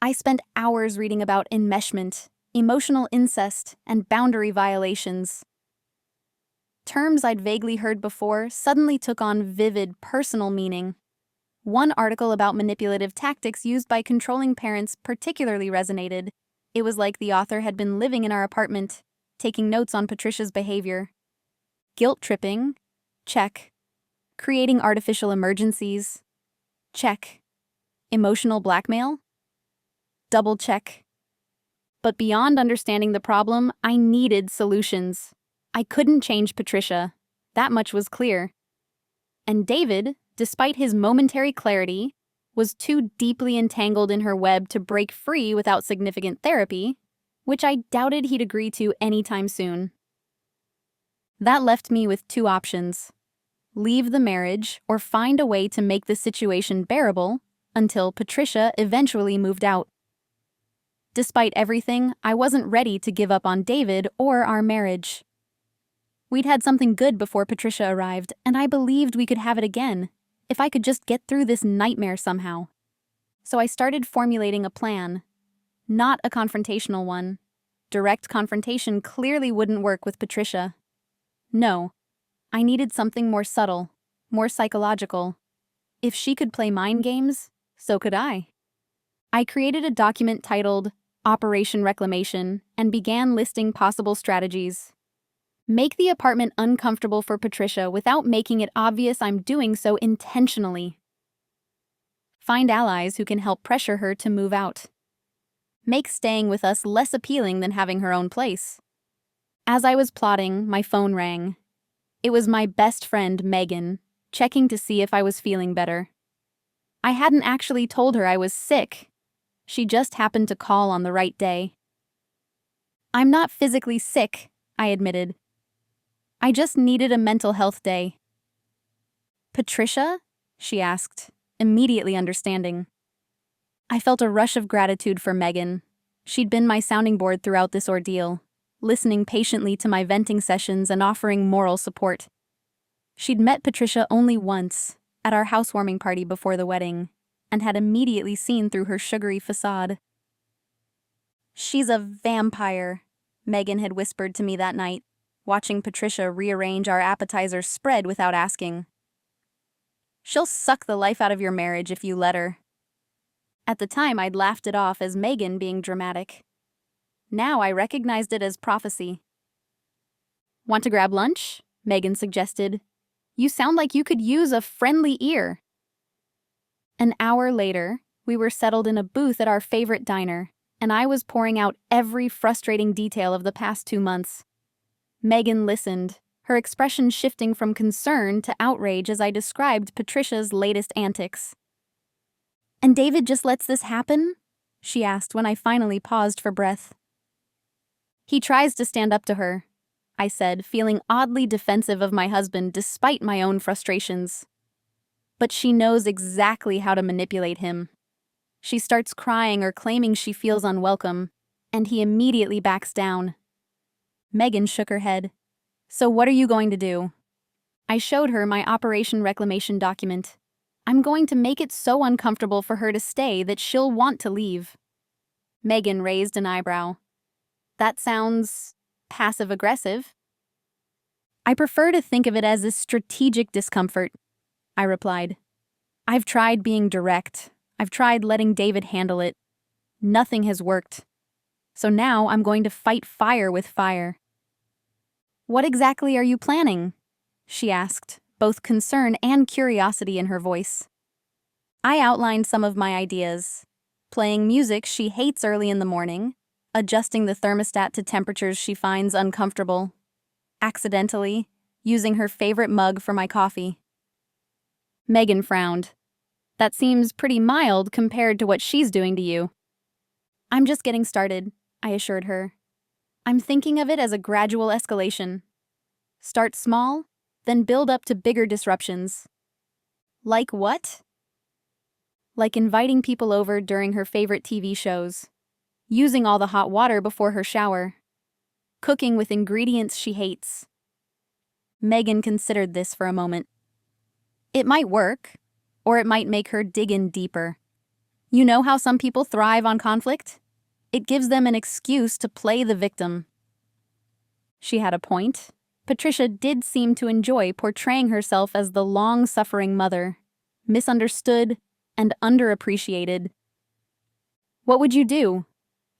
I spent hours reading about enmeshment, emotional incest, and boundary violations. Terms I'd vaguely heard before suddenly took on vivid, personal meaning. One article about manipulative tactics used by controlling parents particularly resonated. It was like the author had been living in our apartment, taking notes on Patricia's behavior. Guilt tripping? Check. Creating artificial emergencies? Check. Emotional blackmail? Double check. But beyond understanding the problem, I needed solutions. I couldn't change Patricia. That much was clear. And David, despite his momentary clarity, was too deeply entangled in her web to break free without significant therapy, which I doubted he'd agree to anytime soon. That left me with two options: leave the marriage or find a way to make the situation bearable until Patricia eventually moved out. Despite everything, I wasn't ready to give up on David or our marriage. We'd had something good before Patricia arrived, and I believed we could have it again, if I could just get through this nightmare somehow. So I started formulating a plan. Not a confrontational one. Direct confrontation clearly wouldn't work with Patricia. No, I needed something more subtle, more psychological. If she could play mind games, so could I. I created a document titled Operation Reclamation and began listing possible strategies. Make the apartment uncomfortable for Patricia without making it obvious I'm doing so intentionally. Find allies who can help pressure her to move out. Make staying with us less appealing than having her own place. As I was plotting, my phone rang. It was my best friend, Megan, checking to see if I was feeling better. I hadn't actually told her I was sick. She just happened to call on the right day. I'm not physically sick, I admitted. I just needed a mental health day. Patricia? She asked, immediately understanding. I felt a rush of gratitude for Megan. She'd been my sounding board throughout this ordeal, listening patiently to my venting sessions and offering moral support. She'd met Patricia only once, at our housewarming party before the wedding, and had immediately seen through her sugary facade. She's a vampire, Megan had whispered to me that night, watching Patricia rearrange our appetizer spread without asking. She'll suck the life out of your marriage if you let her. At the time, I'd laughed it off as Megan being dramatic. Now I recognized it as prophecy. Want to grab lunch? Megan suggested. You sound like you could use a friendly ear. An hour later, we were settled in a booth at our favorite diner, and I was pouring out every frustrating detail of the past 2 months. Megan listened, her expression shifting from concern to outrage as I described Patricia's latest antics. And David just lets this happen? She asked when I finally paused for breath. He tries to stand up to her, I said, feeling oddly defensive of my husband despite my own frustrations. But she knows exactly how to manipulate him. She starts crying or claiming she feels unwelcome, and he immediately backs down. Megan shook her head. So what are you going to do? I showed her my Operation Reclamation document. I'm going to make it so uncomfortable for her to stay that she'll want to leave. Megan raised an eyebrow. That sounds passive-aggressive. I prefer to think of it as a strategic discomfort, I replied. I've tried being direct. I've tried letting David handle it. Nothing has worked. So now I'm going to fight fire with fire. What exactly are you planning? She asked, both concern and curiosity in her voice. I outlined some of my ideas. Playing music she hates early in the morning, adjusting the thermostat to temperatures she finds uncomfortable, accidentally using her favorite mug for my coffee. Megan frowned. That seems pretty mild compared to what she's doing to you. I'm just getting started, I assured her. I'm thinking of it as a gradual escalation. Start small, then build up to bigger disruptions. Like what? Like inviting people over during her favorite TV shows, using all the hot water before her shower, cooking with ingredients she hates, Megan considered this for a moment. It might work, or it might make her dig in deeper. You know how some people thrive on conflict? It gives them an excuse to play the victim. She had a point. Patricia did seem to enjoy portraying herself as the long-suffering mother, misunderstood and underappreciated. "What would you do?"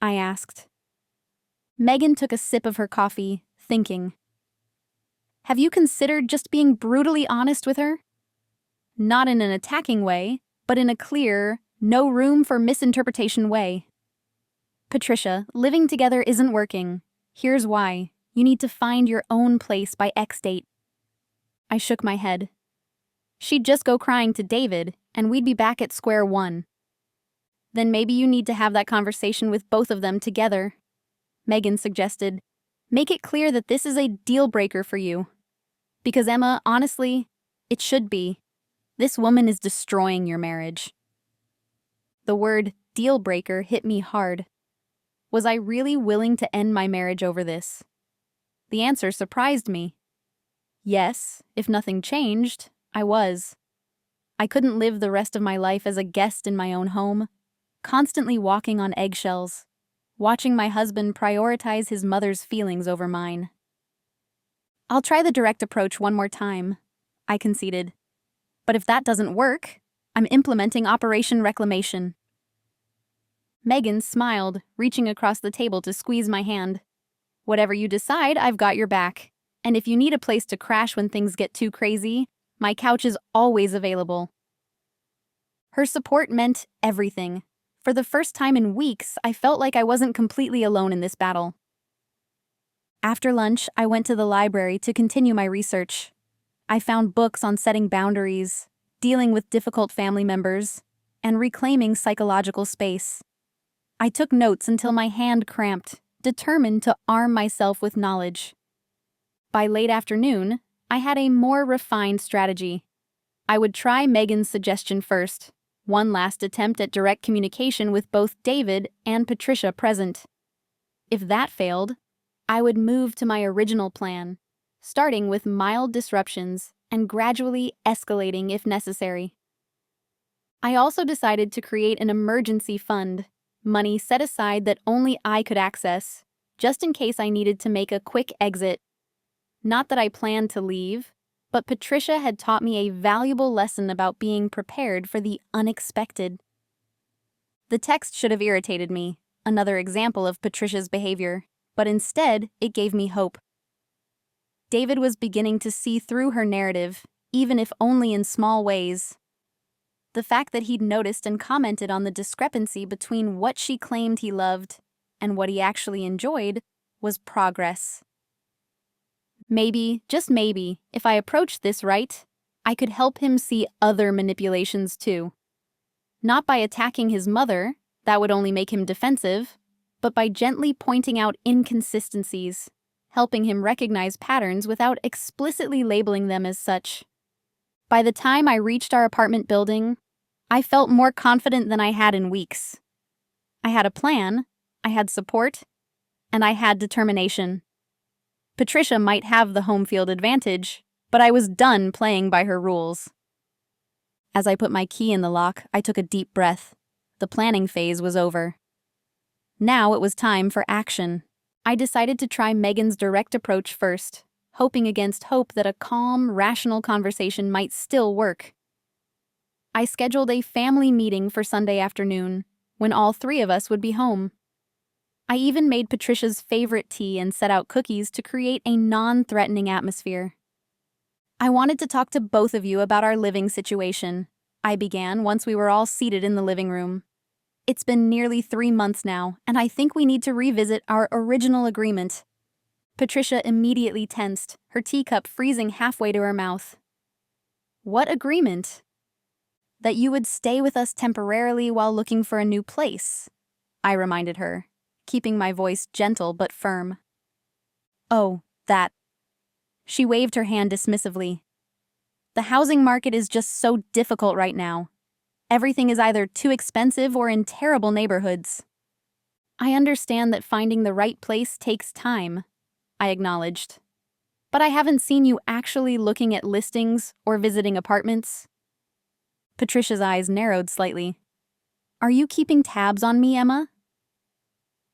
I asked. Megan took a sip of her coffee, thinking. "Have you considered just being brutally honest with her? Not in an attacking way, but in a clear, no room for misinterpretation way. Patricia, living together isn't working. Here's why. You need to find your own place by X date." I shook my head. She'd just go crying to David, and we'd be back at square one. "Then maybe you need to have that conversation with both of them together," Megan suggested. "Make it clear that this is a deal breaker for you. Because Emma, honestly, it should be. This woman is destroying your marriage." The word deal breaker hit me hard. Was I really willing to end my marriage over this? The answer surprised me. Yes, if nothing changed, I was. I couldn't live the rest of my life as a guest in my own home, constantly walking on eggshells, watching my husband prioritize his mother's feelings over mine. "I'll try the direct approach one more time," I conceded. "But if that doesn't work, I'm implementing Operation Reclamation." Megan smiled, reaching across the table to squeeze my hand. "Whatever you decide, I've got your back. And if you need a place to crash when things get too crazy, my couch is always available." Her support meant everything. For the first time in weeks, I felt like I wasn't completely alone in this battle. After lunch, I went to the library to continue my research. I found books on setting boundaries, dealing with difficult family members, and reclaiming psychological space. I took notes until my hand cramped, determined to arm myself with knowledge. By late afternoon, I had a more refined strategy. I would try Megan's suggestion first, one last attempt at direct communication with both David and Patricia present. If that failed, I would move to my original plan, starting with mild disruptions and gradually escalating if necessary. I also decided to create an emergency fund, money set aside that only I could access, just in case I needed to make a quick exit. Not that I planned to leave, but Patricia had taught me a valuable lesson about being prepared for the unexpected. The text should have irritated me, another example of Patricia's behavior, but instead it gave me hope. David was beginning to see through her narrative, even if only in small ways. The fact that he'd noticed and commented on the discrepancy between what she claimed he loved and what he actually enjoyed was progress. Maybe, just maybe, if I approached this right, I could help him see other manipulations too. Not by attacking his mother, that would only make him defensive, but by gently pointing out inconsistencies, helping him recognize patterns without explicitly labeling them as such. By the time I reached our apartment building, I felt more confident than I had in weeks. I had a plan, I had support, and I had determination. Patricia might have the home field advantage, but I was done playing by her rules. As I put my key in the lock, I took a deep breath. The planning phase was over. Now it was time for action. I decided to try Megan's direct approach first, hoping against hope that a calm, rational conversation might still work. I scheduled a family meeting for Sunday afternoon, when all three of us would be home. I even made Patricia's favorite tea and set out cookies to create a non-threatening atmosphere. "I wanted to talk to both of you about our living situation," I began once we were all seated in the living room. "It's been nearly 3 months now, and I think we need to revisit our original agreement." Patricia immediately tensed, her teacup freezing halfway to her mouth. "What agreement?" "That you would stay with us temporarily while looking for a new place," I reminded her, keeping my voice gentle but firm. "Oh, that." She waved her hand dismissively. "The housing market is just so difficult right now. Everything is either too expensive or in terrible neighborhoods." "I understand that finding the right place takes time," I acknowledged. But I haven't seen you actually looking at listings or visiting apartments. Patricia's eyes narrowed slightly. Are you keeping tabs on me, Emma?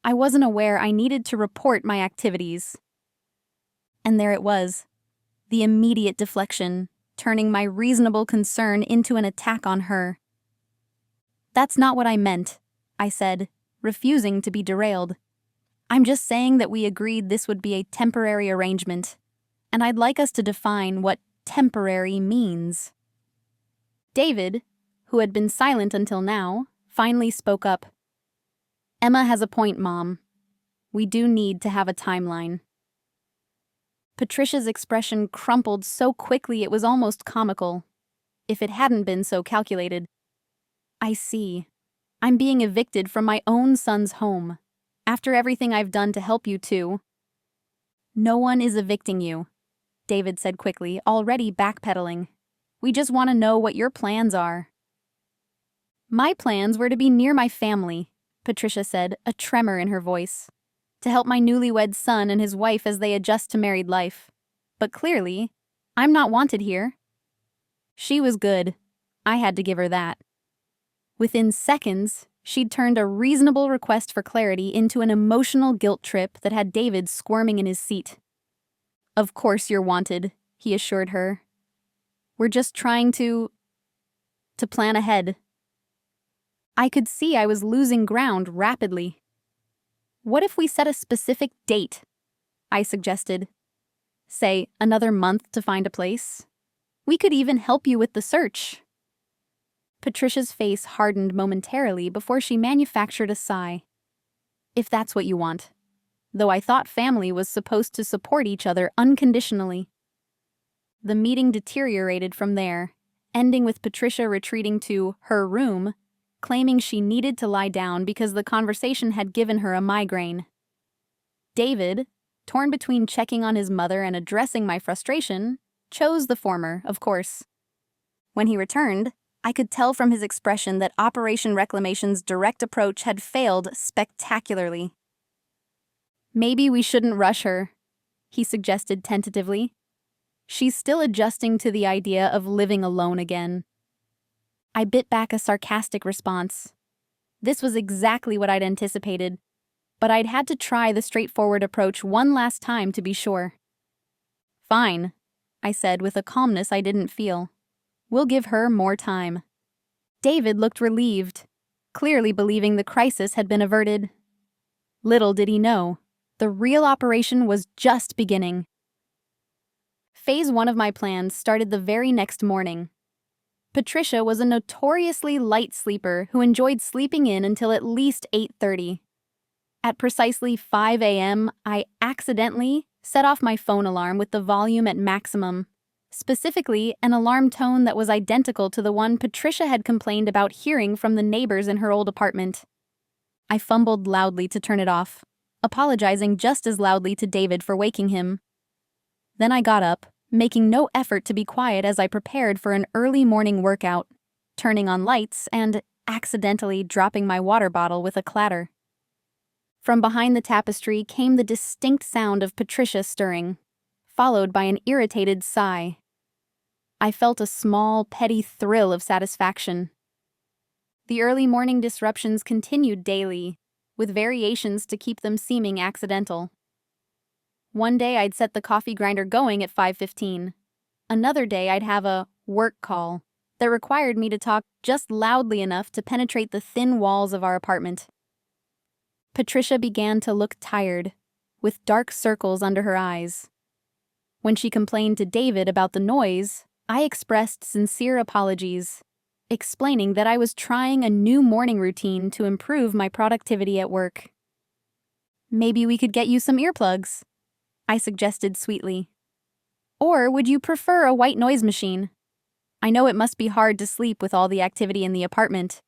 I wasn't aware I needed to report my activities. And there it was, the immediate deflection, turning my reasonable concern into an attack on her. That's not what I meant, I said, refusing to be derailed. I'm just saying that we agreed this would be a temporary arrangement, and I'd like us to define what temporary means. David, who had been silent until now, finally spoke up. Emma has a point, Mom. We do need to have a timeline. Patricia's expression crumpled so quickly it was almost comical, if it hadn't been so calculated. I see. I'm being evicted from my own son's home, after everything I've done to help you two. No one is evicting you, David said quickly, already backpedaling. We just want to know what your plans are. My plans were to be near my family, Patricia said, a tremor in her voice, to help my newlywed son and his wife as they adjust to married life. But clearly, I'm not wanted here. She was good. I had to give her that. Within seconds, she'd turned a reasonable request for clarity into an emotional guilt trip that had David squirming in his seat. Of course you're wanted, he assured her. We're just trying to plan ahead. I could see I was losing ground rapidly. What if we set a specific date? I suggested. Say, another month to find a place. We could even help you with the search. Patricia's face hardened momentarily before she manufactured a sigh. If that's what you want. Though I thought family was supposed to support each other unconditionally. The meeting deteriorated from there, ending with Patricia retreating to her room, claiming she needed to lie down because the conversation had given her a migraine. David, torn between checking on his mother and addressing my frustration, chose the former, of course. When he returned, I could tell from his expression that Operation Reclamation's direct approach had failed spectacularly. Maybe we shouldn't rush her, he suggested tentatively. She's still adjusting to the idea of living alone again. I bit back a sarcastic response. This was exactly what I'd anticipated, but I'd had to try the straightforward approach one last time to be sure. Fine, I said with a calmness I didn't feel. We'll give her more time. David looked relieved, clearly believing the crisis had been averted. Little did he know, the real operation was just beginning. Phase 1 of my plans started the very next morning. Patricia was a notoriously light sleeper who enjoyed sleeping in until at least 8:30. At precisely 5 a.m., I accidentally set off my phone alarm with the volume at maximum, specifically an alarm tone that was identical to the one Patricia had complained about hearing from the neighbors in her old apartment. I fumbled loudly to turn it off, apologizing just as loudly to David for waking him. Then I got up, making no effort to be quiet as I prepared for an early morning workout, turning on lights and accidentally dropping my water bottle with a clatter. From behind the tapestry came the distinct sound of Patricia stirring, followed by an irritated sigh. I felt a small, petty thrill of satisfaction. The early morning disruptions continued daily, with variations to keep them seeming accidental. One day I'd set the coffee grinder going at 5:15. Another day I'd have a work call that required me to talk just loudly enough to penetrate the thin walls of our apartment. Patricia began to look tired, with dark circles under her eyes. When she complained to David about the noise, I expressed sincere apologies, explaining that I was trying a new morning routine to improve my productivity at work. Maybe we could get you some earplugs, I suggested sweetly. Or would you prefer a white noise machine? I know it must be hard to sleep with all the activity in the apartment.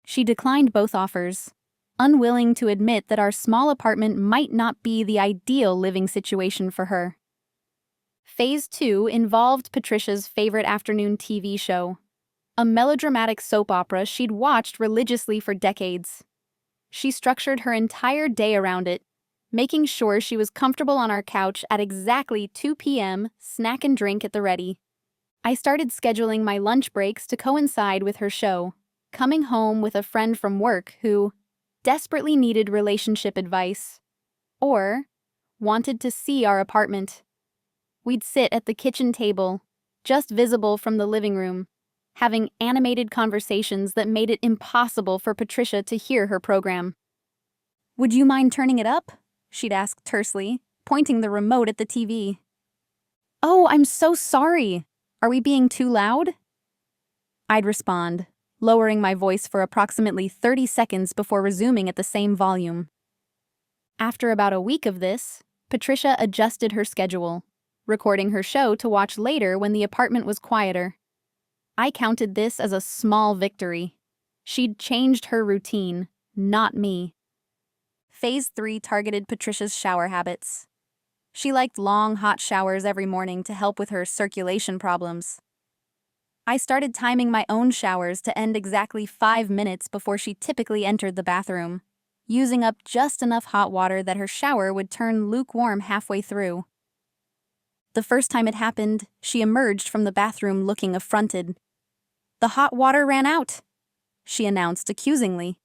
She declined both offers, unwilling to admit that our small apartment might not be the ideal living situation for her. Phase 2 involved Patricia's favorite afternoon TV show, a melodramatic soap opera she'd watched religiously for decades. She structured her entire day around it, making sure she was comfortable on our couch at exactly 2 p.m., snack and drink at the ready. I started scheduling my lunch breaks to coincide with her show, coming home with a friend from work who desperately needed relationship advice or wanted to see our apartment. We'd sit at the kitchen table, just visible from the living room, having animated conversations that made it impossible for Patricia to hear her program. "Would you mind turning it up?" she'd ask tersely, pointing the remote at the TV. "Oh, I'm so sorry. Are we being too loud?" I'd respond, lowering my voice for approximately 30 seconds before resuming at the same volume. After about a week of this, Patricia adjusted her schedule, recording her show to watch later when the apartment was quieter. I counted this as a small victory. She'd changed her routine, not me. Phase 3 targeted Patricia's shower habits. She liked long, hot showers every morning to help with her circulation problems. I started timing my own showers to end exactly 5 minutes before she typically entered the bathroom, using up just enough hot water that her shower would turn lukewarm halfway through. The first time it happened, she emerged from the bathroom looking affronted. "The hot water ran out," she announced accusingly.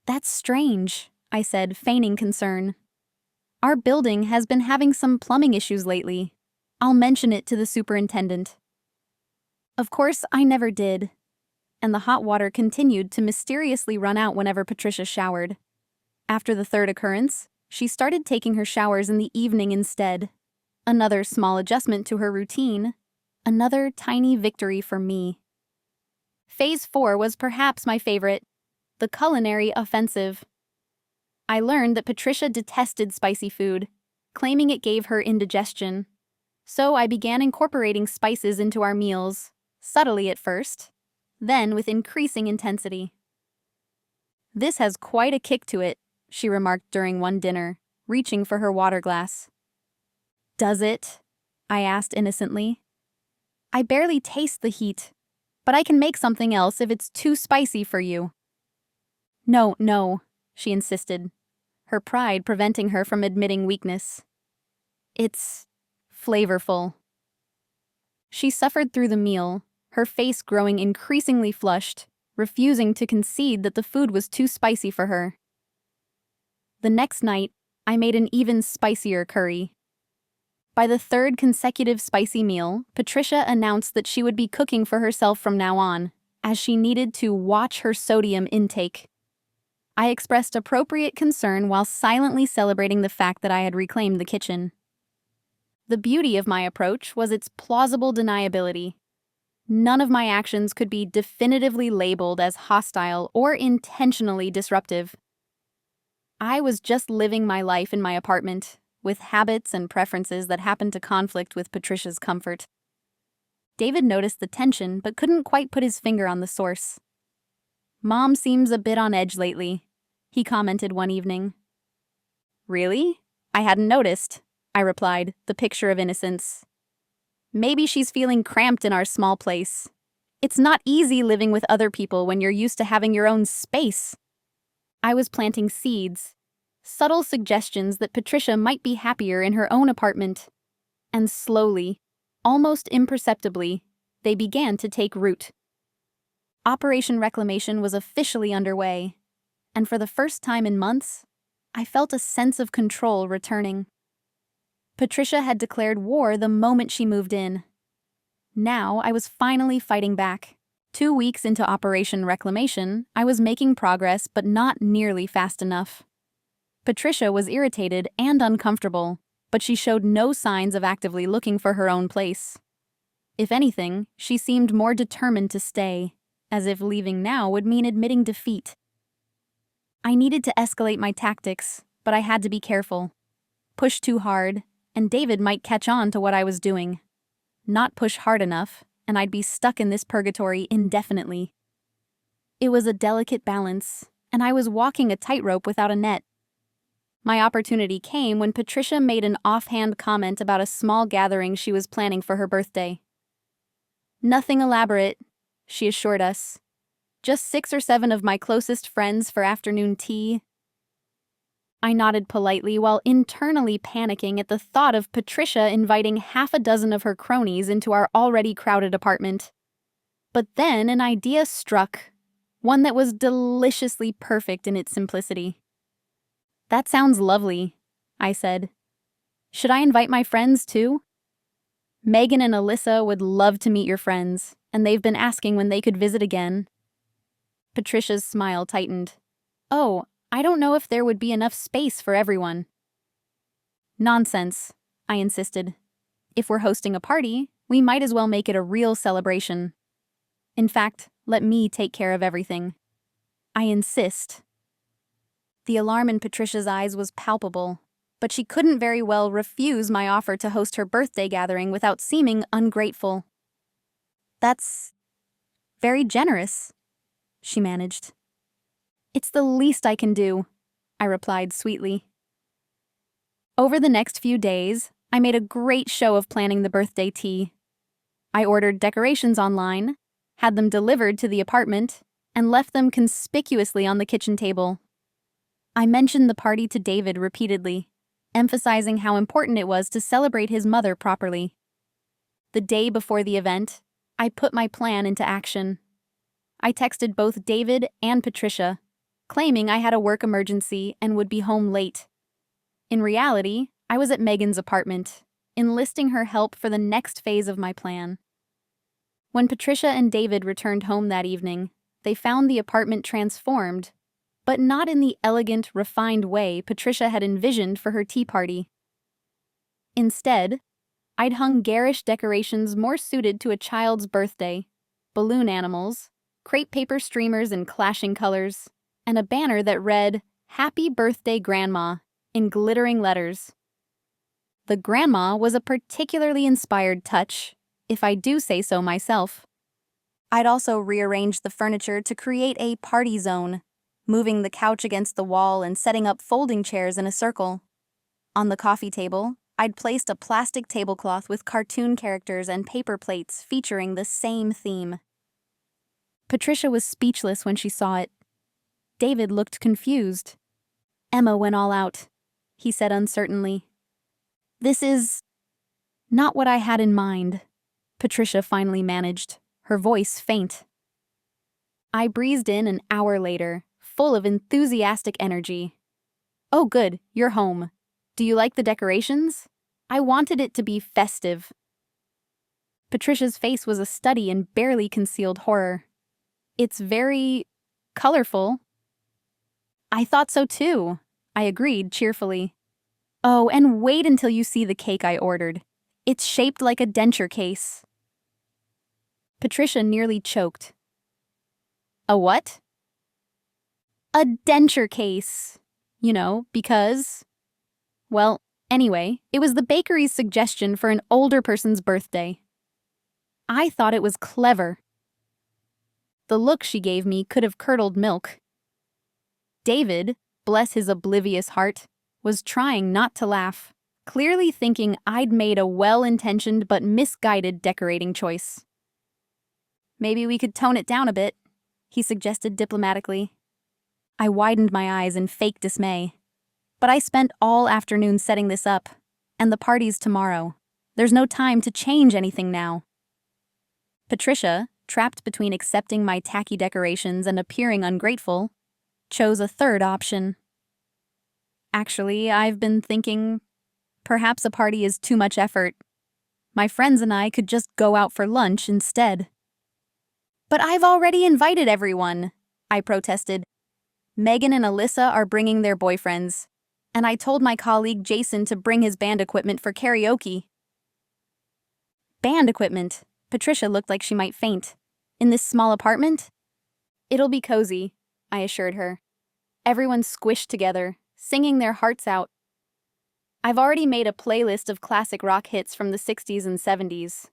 "That's strange," I said, feigning concern. "Our building has been having some plumbing issues lately. I'll mention it to the superintendent." Of course, I never did, and the hot water continued to mysteriously run out whenever Patricia showered. After the third occurrence, she started taking her showers in the evening instead. Another small adjustment to her routine, another tiny victory for me. Phase 4 was perhaps my favorite, the culinary offensive. I learned that Patricia detested spicy food, claiming it gave her indigestion. So I began incorporating spices into our meals, subtly at first, then with increasing intensity. "This has quite a kick to it," she remarked during one dinner, reaching for her water glass. "Does it?" I asked innocently. "I barely taste the heat, but I can make something else if it's too spicy for you." No, she insisted, her pride preventing her from admitting weakness. "It's flavorful." She suffered through the meal, her face growing increasingly flushed, refusing to concede that the food was too spicy for her. The next night, I made an even spicier curry. By the third consecutive spicy meal, Patricia announced that she would be cooking for herself from now on, as she needed to watch her sodium intake. I expressed appropriate concern while silently celebrating the fact that I had reclaimed the kitchen. The beauty of my approach was its plausible deniability. None of my actions could be definitively labeled as hostile or intentionally disruptive. I was just living my life in my apartment, with habits and preferences that happened to conflict with Patricia's comfort. David noticed the tension but couldn't quite put his finger on the source. "Mom seems a bit on edge lately," he commented one evening. "Really? I hadn't noticed," I replied, the picture of innocence. "Maybe she's feeling cramped in our small place. It's not easy living with other people when you're used to having your own space." I was planting seeds, subtle suggestions that Patricia might be happier in her own apartment. And slowly, almost imperceptibly, they began to take root. Operation Reclamation was officially underway, and for the first time in months, I felt a sense of control returning. Patricia had declared war the moment she moved in. Now I was finally fighting back. 2 weeks into Operation Reclamation, I was making progress but not nearly fast enough. Patricia was irritated and uncomfortable, but she showed no signs of actively looking for her own place. If anything, she seemed more determined to stay, as if leaving now would mean admitting defeat. I needed to escalate my tactics, but I had to be careful. Push too hard, and David might catch on to what I was doing. Not push hard enough, and I'd be stuck in this purgatory indefinitely. It was a delicate balance, and I was walking a tightrope without a net. My opportunity came when Patricia made an offhand comment about a small gathering she was planning for her birthday. "Nothing elaborate," she assured us. "Just 6 or 7 of my closest friends for afternoon tea." I nodded politely while internally panicking at the thought of Patricia inviting half a dozen of her cronies into our already crowded apartment. But then an idea struck, one that was deliciously perfect in its simplicity. "That sounds lovely," I said. "Should I invite my friends too? Megan and Alyssa would love to meet your friends, and they've been asking when they could visit again." Patricia's smile tightened. "Oh, I don't know if there would be enough space for everyone." "Nonsense," I insisted. "If we're hosting a party, we might as well make it a real celebration. In fact, let me take care of everything. I insist." The alarm in Patricia's eyes was palpable, but she couldn't very well refuse my offer to host her birthday gathering without seeming ungrateful. "That's very generous," she managed. "It's the least I can do," I replied sweetly. Over the next few days, I made a great show of planning the birthday tea. I ordered decorations online, had them delivered to the apartment, and left them conspicuously on the kitchen table. I mentioned the party to David repeatedly, emphasizing how important it was to celebrate his mother properly. The day before the event, I put my plan into action. I texted both David and Patricia, claiming I had a work emergency and would be home late. In reality, I was at Megan's apartment, enlisting her help for the next phase of my plan. When Patricia and David returned home that evening, they found the apartment transformed, but not in the elegant, refined way Patricia had envisioned for her tea party. Instead, I'd hung garish decorations more suited to a child's birthday: balloon animals, crepe paper streamers in clashing colors, and a banner that read, "Happy Birthday, Grandma," in glittering letters. The grandma was a particularly inspired touch, if I do say so myself. I'd also rearranged the furniture to create a party zone, moving the couch against the wall and setting up folding chairs in a circle. On the coffee table, I'd placed a plastic tablecloth with cartoon characters and paper plates featuring the same theme. Patricia was speechless when she saw it. David looked confused. "Emma went all out," he said uncertainly. "This is not what I had in mind," Patricia finally managed, her voice faint. I breezed in an hour later, full of enthusiastic energy. "Oh good, you're home. Do you like the decorations? I wanted it to be festive." Patricia's face was a study in barely concealed horror. "It's very colorful." "I thought so too," I agreed cheerfully. "Oh, and wait until you see the cake I ordered. It's shaped like a denture case." Patricia nearly choked. "A what?" "A denture case. You know, because... Well, anyway, it was the bakery's suggestion for an older person's birthday. I thought it was clever." The look she gave me could have curdled milk. David, bless his oblivious heart, was trying not to laugh, clearly thinking I'd made a well-intentioned but misguided decorating choice. "Maybe we could tone it down a bit," he suggested diplomatically. I widened my eyes in fake dismay. "But I spent all afternoon setting this up, and the party's tomorrow. There's no time to change anything now." Patricia, trapped between accepting my tacky decorations and appearing ungrateful, chose a third option. "Actually, I've been thinking perhaps a party is too much effort. My friends and I could just go out for lunch instead." "But I've already invited everyone," I protested. "Megan and Alyssa are bringing their boyfriends, and I told my colleague Jason to bring his band equipment for karaoke." "Band equipment?" Patricia looked like she might faint. "In this small apartment?" "It'll be cozy," I assured her. "Everyone's squished together, singing their hearts out. I've already made a playlist of classic rock hits from the 60s and 70s.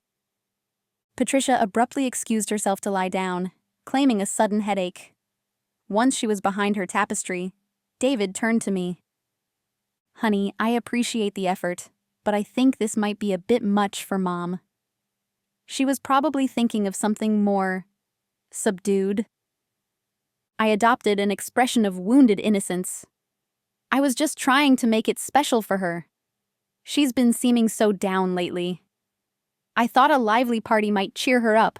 Patricia abruptly excused herself to lie down, claiming a sudden headache. Once she was behind her tapestry, David turned to me. "Honey, I appreciate the effort, but I think this might be a bit much for Mom." She was probably thinking of something more subdued. I adopted an expression of wounded innocence. I was just trying to make it special for her. She's been seeming so down lately. I thought a lively party might cheer her up.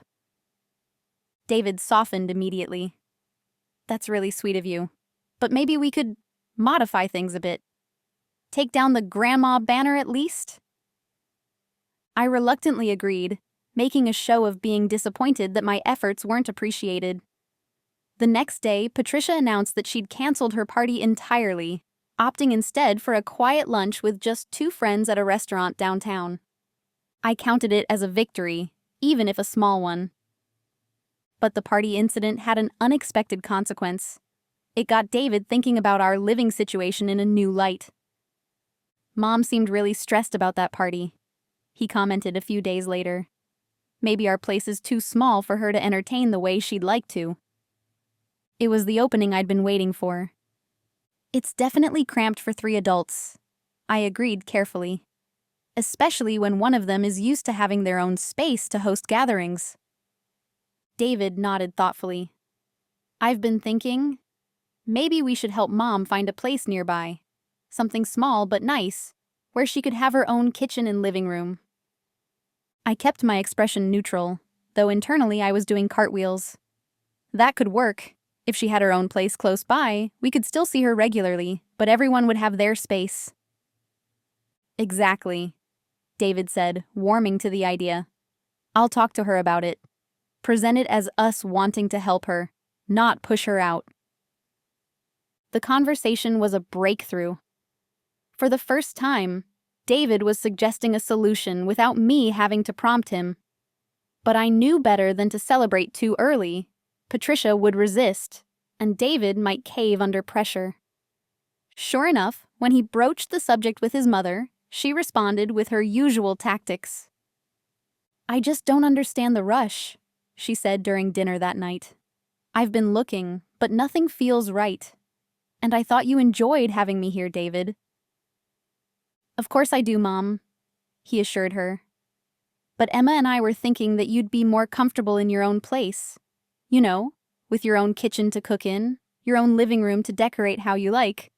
David softened immediately. That's really sweet of you. But maybe we could modify things a bit. Take down the grandma banner at least? I reluctantly agreed, making a show of being disappointed that my efforts weren't appreciated. The next day, Patricia announced that she'd canceled her party entirely, opting instead for a quiet lunch with just 2 friends at a restaurant downtown. I counted it as a victory, even if a small one. But the party incident had an unexpected consequence. It got David thinking about our living situation in a new light. Mom seemed really stressed about that party, he commented a few days later. Maybe our place is too small for her to entertain the way she'd like to. It was the opening I'd been waiting for. It's definitely cramped for 3 adults, I agreed carefully, especially when one of them is used to having their own space to host gatherings. David nodded thoughtfully. I've been thinking, maybe we should help Mom find a place nearby, something small but nice, where she could have her own kitchen and living room. I kept my expression neutral, though internally I was doing cartwheels. That could work. If she had her own place close by, we could still see her regularly, but everyone would have their space. Exactly, David said, warming to the idea. I'll talk to her about it. Present it as us wanting to help her, not push her out. The conversation was a breakthrough. For the first time, David was suggesting a solution without me having to prompt him. But I knew better than to celebrate too early. Patricia would resist, and David might cave under pressure. Sure enough, when he broached the subject with his mother, she responded with her usual tactics. I just don't understand the rush, she said during dinner that night. I've been looking, but nothing feels right. And I thought you enjoyed having me here, David. Of course I do, Mom, he assured her. But Emma and I were thinking that you'd be more comfortable in your own place. You know, with your own kitchen to cook in, your own living room to decorate how you like.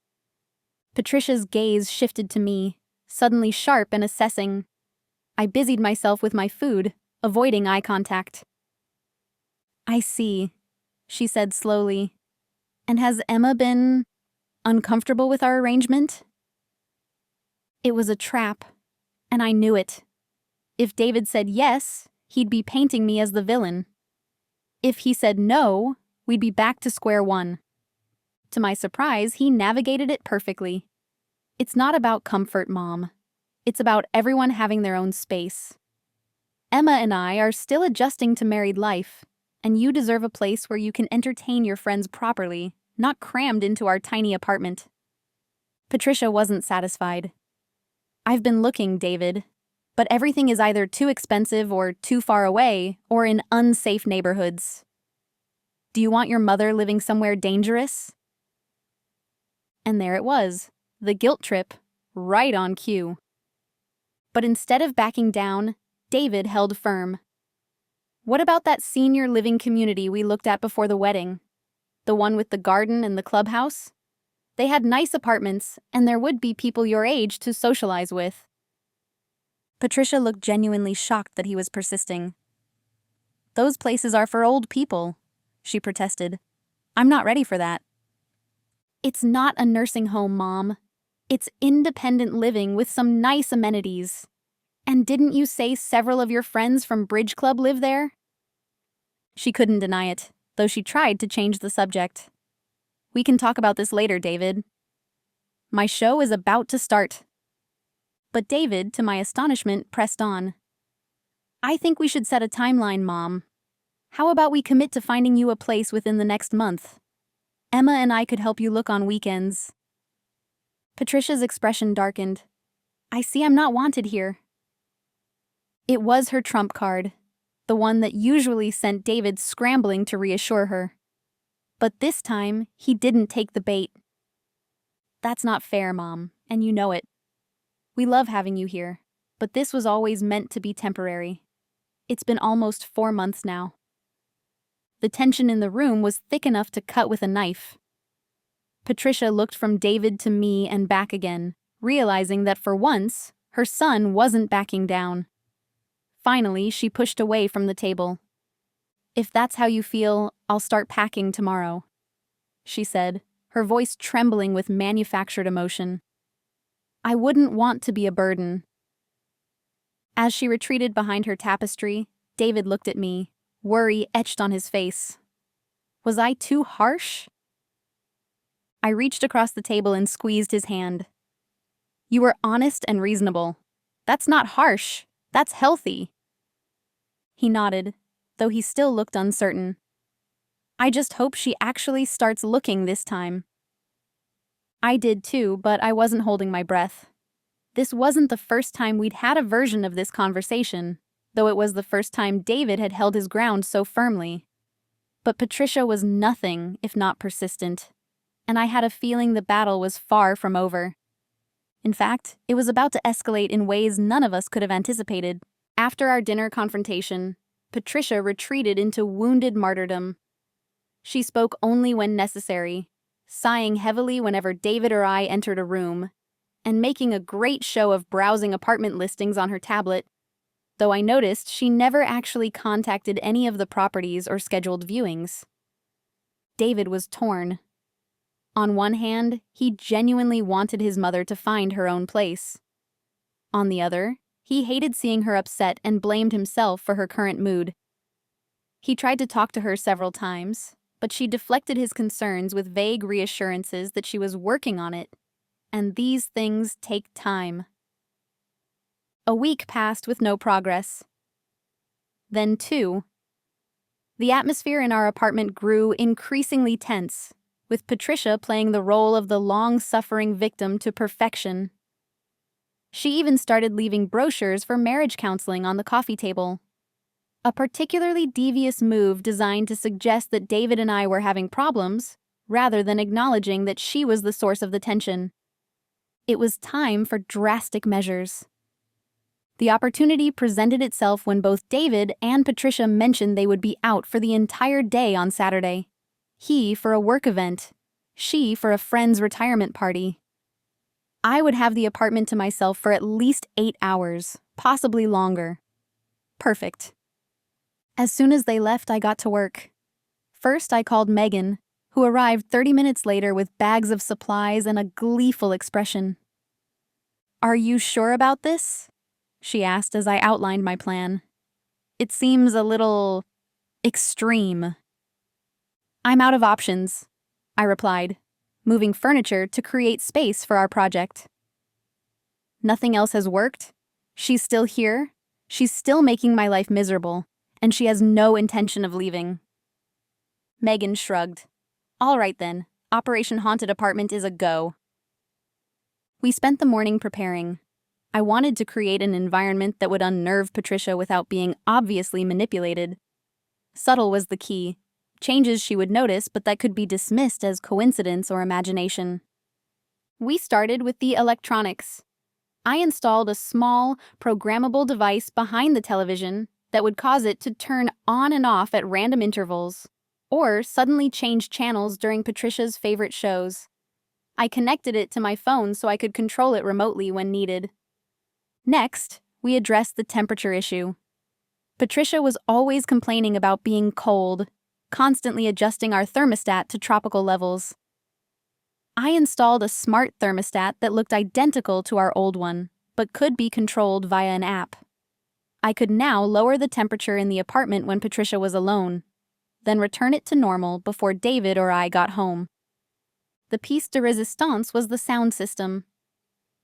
Patricia's gaze shifted to me, suddenly sharp and assessing. I busied myself with my food, avoiding eye contact. I see, she said slowly. And has Emma been uncomfortable with our arrangement? It was a trap, and I knew it. If David said yes, he'd be painting me as the villain. If he said no, we'd be back to square one. To my surprise, he navigated it perfectly. It's not about comfort, Mom. It's about everyone having their own space. Emma and I are still adjusting to married life, and you deserve a place where you can entertain your friends properly, not crammed into our tiny apartment. Patricia wasn't satisfied. I've been looking, David, but everything is either too expensive or too far away or in unsafe neighborhoods. Do you want your mother living somewhere dangerous? And there it was, the guilt trip, right on cue. But instead of backing down, David held firm. What about that senior living community we looked at before the wedding? The one with the garden and the clubhouse? They had nice apartments, and there would be people your age to socialize with. Patricia looked genuinely shocked that he was persisting. Those places are for old people, she protested. I'm not ready for that. It's not a nursing home, Mom. It's independent living with some nice amenities. And didn't you say several of your friends from Bridge Club live there? She couldn't deny it, though she tried to change the subject. We can talk about this later, David. My show is about to start. But David, to my astonishment, pressed on. I think we should set a timeline, Mom. How about we commit to finding you a place within the next month? Emma and I could help you look on weekends. Patricia's expression darkened. I see I'm not wanted here. It was her trump card, the one that usually sent David scrambling to reassure her. But this time, he didn't take the bait. That's not fair, Mom, and you know it. We love having you here, but this was always meant to be temporary. It's been almost 4 months now. The tension in the room was thick enough to cut with a knife. Patricia looked from David to me and back again, realizing that for once, her son wasn't backing down. Finally, she pushed away from the table. "If that's how you feel, I'll start packing tomorrow," she said, her voice trembling with manufactured emotion. "I wouldn't want to be a burden." As she retreated behind her tapestry, David looked at me, worry etched on his face. Was I too harsh? I reached across the table and squeezed his hand. "You were honest and reasonable. That's not harsh. That's healthy." He nodded, though he still looked uncertain. "I just hope she actually starts looking this time." I did too, but I wasn't holding my breath. This wasn't the first time we'd had a version of this conversation, though it was the first time David had held his ground so firmly. But Patricia was nothing if not persistent, and I had a feeling the battle was far from over. In fact, it was about to escalate in ways none of us could have anticipated. After our dinner confrontation, Patricia retreated into wounded martyrdom. She spoke only when necessary, sighing heavily whenever David or I entered a room, and making a great show of browsing apartment listings on her tablet, though I noticed she never actually contacted any of the properties or scheduled viewings. David was torn. On one hand, he genuinely wanted his mother to find her own place. On the other, he hated seeing her upset and blamed himself for her current mood. He tried to talk to her several times, but she deflected his concerns with vague reassurances that she was working on it, and these things take time. A week passed with no progress. Then 2. The atmosphere in our apartment grew increasingly tense, with Patricia playing the role of the long-suffering victim to perfection. She even started leaving brochures for marriage counseling on the coffee table. A particularly devious move designed to suggest that David and I were having problems, rather than acknowledging that she was the source of the tension. It was time for drastic measures. The opportunity presented itself when both David and Patricia mentioned they would be out for the entire day on Saturday. He for a work event, she for a friend's retirement party. I would have the apartment to myself for at least 8 hours, possibly longer. Perfect. As soon as they left, I got to work. First, I called Megan, who arrived 30 minutes later with bags of supplies and a gleeful expression. "Are you sure about this?" she asked as I outlined my plan. "It seems a little extreme." "I'm out of options," I replied, moving furniture to create space for our project. "Nothing else has worked? She's still here? She's still making my life miserable, and she has no intention of leaving." Megan shrugged. "All right then, Operation Haunted Apartment is a go." We spent the morning preparing. I wanted to create an environment that would unnerve Patricia without being obviously manipulated. Subtle was the key. Changes she would notice, but that could be dismissed as coincidence or imagination. We started with the electronics. I installed a small, programmable device behind the television that would cause it to turn on and off at random intervals, or suddenly change channels during Patricia's favorite shows. I connected it to my phone so I could control it remotely when needed. Next, we addressed the temperature issue. Patricia was always complaining about being cold, constantly adjusting our thermostat to tropical levels. I installed a smart thermostat that looked identical to our old one, but could be controlled via an app. I could now lower the temperature in the apartment when Patricia was alone, then return it to normal before David or I got home. The piece de resistance was the sound system.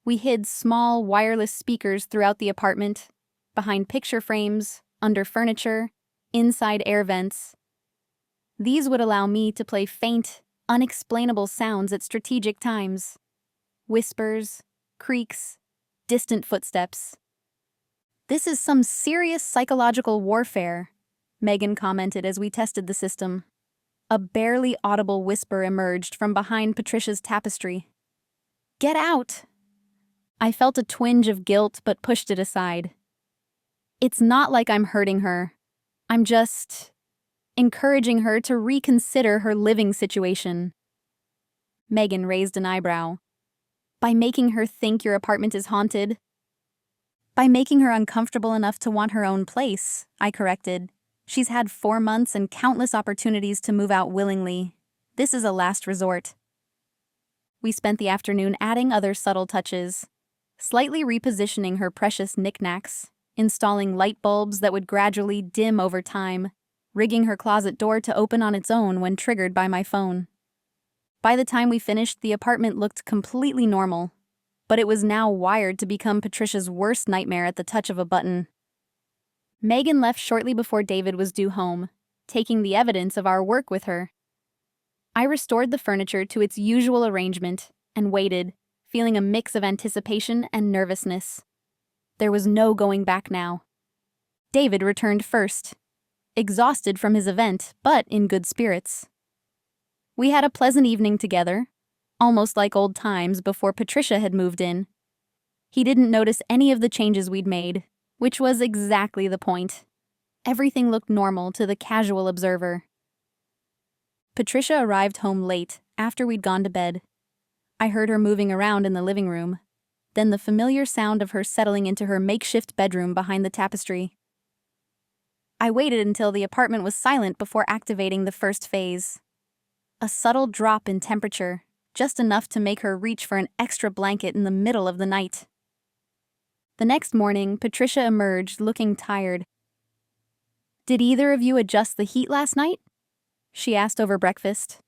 We hid small wireless speakers throughout the apartment, behind picture frames, under furniture, inside air vents. These would allow me to play faint, unexplainable sounds at strategic times. Whispers, creaks, distant footsteps. "This is some serious psychological warfare," Megan commented as we tested the system. A barely audible whisper emerged from behind Patricia's tapestry. "Get out!" I felt a twinge of guilt but pushed it aside. It's not like I'm hurting her. I'm just encouraging her to reconsider her living situation. Megan raised an eyebrow. By making her think your apartment is haunted? By making her uncomfortable enough to want her own place, I corrected. She's had 4 months and countless opportunities to move out willingly. This is a last resort. We spent the afternoon adding other subtle touches, slightly repositioning her precious knickknacks, installing light bulbs that would gradually dim over time, rigging her closet door to open on its own when triggered by my phone. By the time we finished, the apartment looked completely normal, but it was now wired to become Patricia's worst nightmare at the touch of a button. Megan left shortly before David was due home, taking the evidence of our work with her. I restored the furniture to its usual arrangement and waited, feeling a mix of anticipation and nervousness. There was no going back now. David returned first, exhausted from his event, but in good spirits. We had a pleasant evening together, almost like old times before Patricia had moved in. He didn't notice any of the changes we'd made, which was exactly the point. Everything looked normal to the casual observer. Patricia arrived home late, after we'd gone to bed. I heard her moving around in the living room, then the familiar sound of her settling into her makeshift bedroom behind the tapestry. I waited until the apartment was silent before activating the first phase. A subtle drop in temperature, just enough to make her reach for an extra blanket in the middle of the night. The next morning, Patricia emerged looking tired. "Did either of you adjust the heat last night?" she asked over breakfast.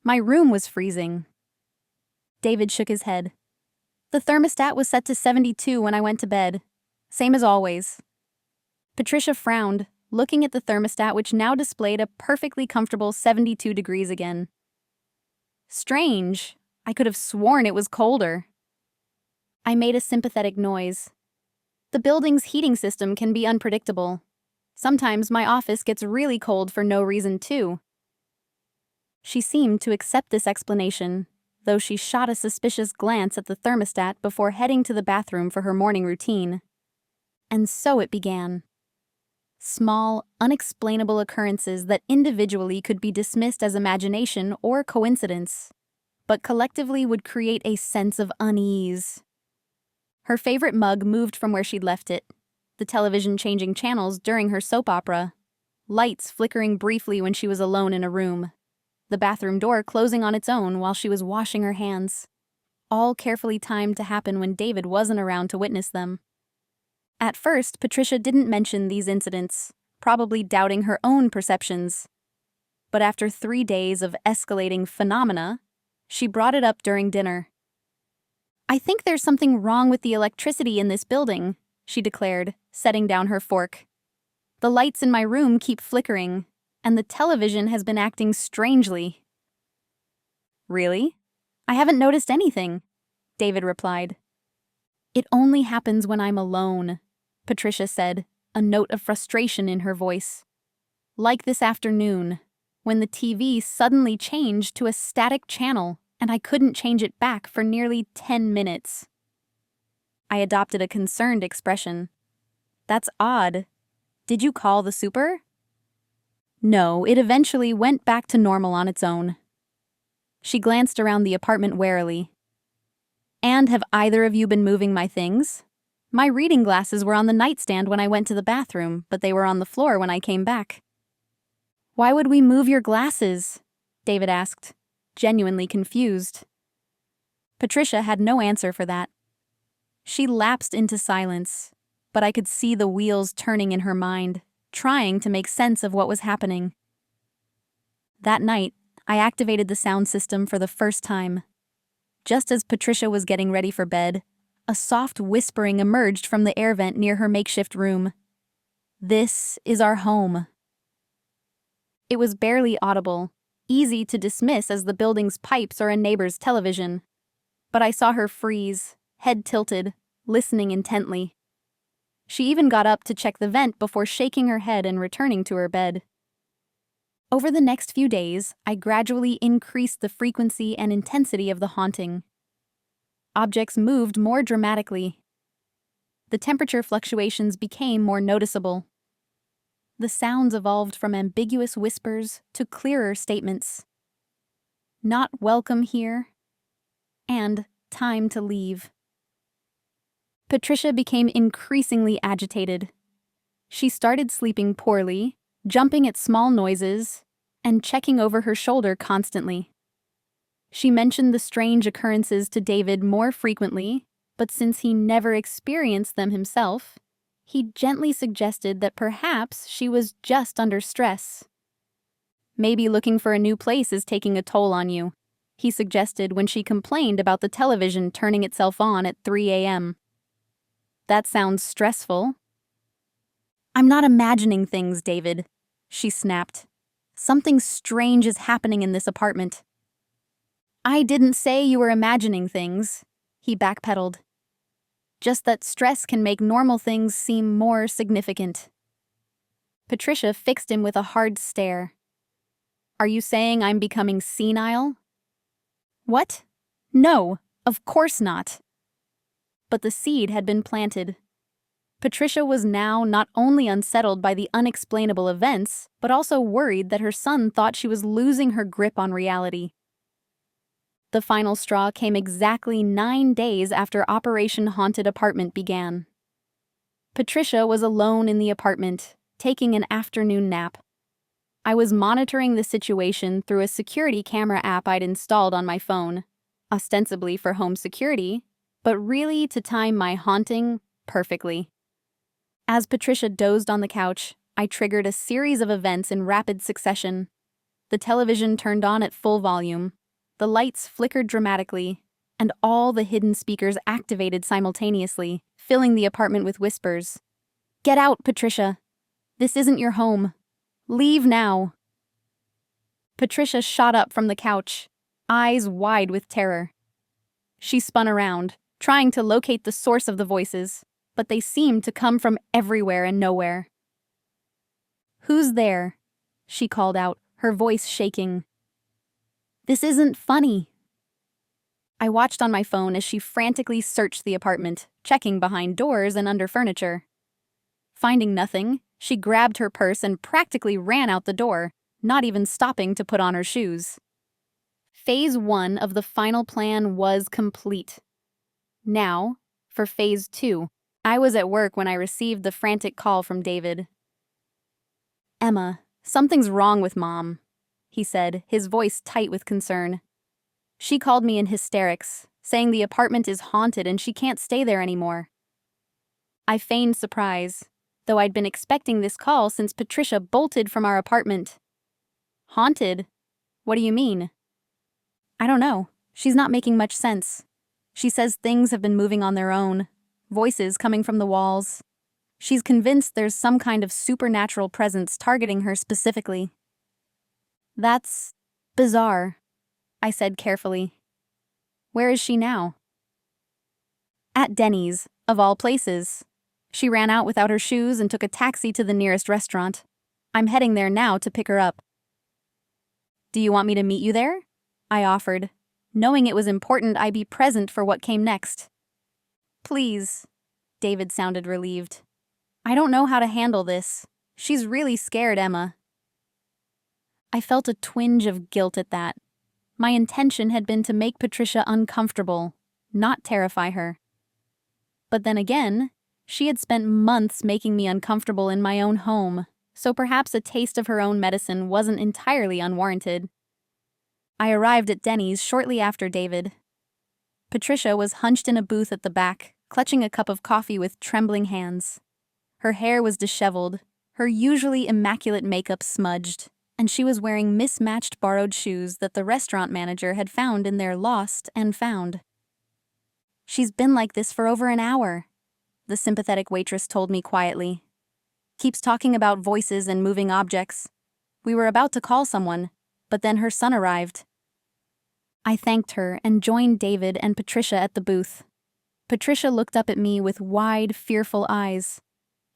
"My room was freezing." David shook his head. "The thermostat was set to 72 when I went to bed. Same as always." Patricia frowned, looking at the thermostat, which now displayed a perfectly comfortable 72 degrees again. "Strange. I could have sworn it was colder." I made a sympathetic noise. The building's heating system can be unpredictable. Sometimes my office gets really cold for no reason, too. She seemed to accept this explanation, though she shot a suspicious glance at the thermostat before heading to the bathroom for her morning routine. And so it began. Small, unexplainable occurrences that individually could be dismissed as imagination or coincidence, but collectively would create a sense of unease. Her favorite mug moved from where she'd left it, the television changing channels during her soap opera, lights flickering briefly when she was alone in a room, the bathroom door closing on its own while she was washing her hands, all carefully timed to happen when David wasn't around to witness them. At first, Patricia didn't mention these incidents, probably doubting her own perceptions. But after 3 days of escalating phenomena, she brought it up during dinner. "I think there's something wrong with the electricity in this building," she declared, setting down her fork. "The lights in my room keep flickering, and the television has been acting strangely." "Really? I haven't noticed anything," David replied. "It only happens when I'm alone," Patricia said, a note of frustration in her voice. "Like this afternoon, when the TV suddenly changed to a static channel and I couldn't change it back for nearly 10 minutes. I adopted a concerned expression. "That's odd. Did you call the super?" "No, it eventually went back to normal on its own." She glanced around the apartment warily. "And have either of you been moving my things? My reading glasses were on the nightstand when I went to the bathroom, but they were on the floor when I came back." "Why would we move your glasses?" David asked, genuinely confused. Patricia had no answer for that. She lapsed into silence, but I could see the wheels turning in her mind, trying to make sense of what was happening. That night, I activated the sound system for the first time. Just as Patricia was getting ready for bed, a soft whispering emerged from the air vent near her makeshift room. "This is our home." It was barely audible, easy to dismiss as the building's pipes or a neighbor's television. But I saw her freeze, head tilted, listening intently. She even got up to check the vent before shaking her head and returning to her bed. Over the next few days, I gradually increased the frequency and intensity of the haunting. Objects moved more dramatically. The temperature fluctuations became more noticeable. The sounds evolved from ambiguous whispers to clearer statements. not welcome here, and time to leave. Patricia became increasingly agitated. She started sleeping poorly, jumping at small noises, and checking over her shoulder constantly. She mentioned the strange occurrences to David more frequently, but since he never experienced them himself, he gently suggested that perhaps she was just under stress. Maybe looking for a new place is taking a toll on you, he suggested when she complained about the television turning itself on at 3 a.m. That sounds stressful. I'm not imagining things, David, she snapped. Something strange is happening in this apartment. I didn't say you were imagining things, he backpedaled. Just that stress can make normal things seem more significant. Patricia fixed him with a hard stare. Are you saying I'm becoming senile? What? No, of course not. But the seed had been planted. Patricia was now not only unsettled by the unexplainable events, but also worried that her son thought she was losing her grip on reality. The final straw came exactly 9 days after Operation Haunted Apartment began. Patricia was alone in the apartment, taking an afternoon nap. I was monitoring the situation through a security camera app I'd installed on my phone, ostensibly for home security, but really to time my haunting perfectly. As Patricia dozed on the couch, I triggered a series of events in rapid succession. The television turned on at full volume, the lights flickered dramatically, and all the hidden speakers activated simultaneously, filling the apartment with whispers. Get out, Patricia! This isn't your home. Leave now! Patricia shot up from the couch, eyes wide with terror. She spun around, trying to locate the source of the voices, but they seemed to come from everywhere and nowhere. Who's there? She called out, her voice shaking. This isn't funny. I watched on my phone as she frantically searched the apartment, checking behind doors and under furniture. Finding nothing, she grabbed her purse and practically ran out the door, not even stopping to put on her shoes. Phase 1 of the final plan was complete. Now, for Phase 2, I was at work when I received the frantic call from David. Emma, something's wrong with Mom, he said, his voice tight with concern. She called me in hysterics, saying the apartment is haunted and she can't stay there anymore. I feigned surprise, though I'd been expecting this call since Patricia bolted from our apartment. Haunted? What do you mean? I don't know. She's not making much sense. She says things have been moving on their own, voices coming from the walls. She's convinced there's some kind of supernatural presence targeting her specifically. That's bizarre, I said carefully. Where is she now? At Denny's, of all places. She ran out without her shoes and took a taxi to the nearest restaurant. I'm heading there now to pick her up. Do you want me to meet you there? I offered, knowing it was important I be present for what came next. Please, David sounded relieved. I don't know how to handle this. She's really scared, Emma. I felt a twinge of guilt at that. My intention had been to make Patricia uncomfortable, not terrify her. But then again, she had spent months making me uncomfortable in my own home, so perhaps a taste of her own medicine wasn't entirely unwarranted. I arrived at Denny's shortly after David. Patricia was hunched in a booth at the back, clutching a cup of coffee with trembling hands. Her hair was disheveled, her usually immaculate makeup smudged, and she was wearing mismatched borrowed shoes that the restaurant manager had found in their lost and found. She's been like this for over an hour, the sympathetic waitress told me quietly. Keeps talking about voices and moving objects. We were about to call someone, but then her son arrived. I thanked her and joined David and Patricia at the booth. Patricia looked up at me with wide, fearful eyes,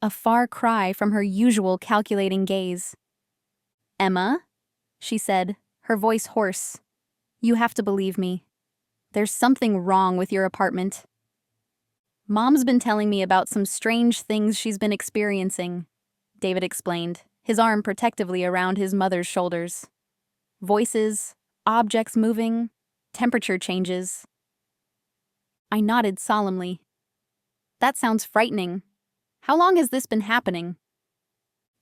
a far cry from her usual calculating gaze. Emma, she said, her voice hoarse. You have to believe me. There's something wrong with your apartment. Mom's been telling me about some strange things she's been experiencing, David explained, his arm protectively around his mother's shoulders. Voices, objects moving, temperature changes. I nodded solemnly. That sounds frightening. How long has this been happening?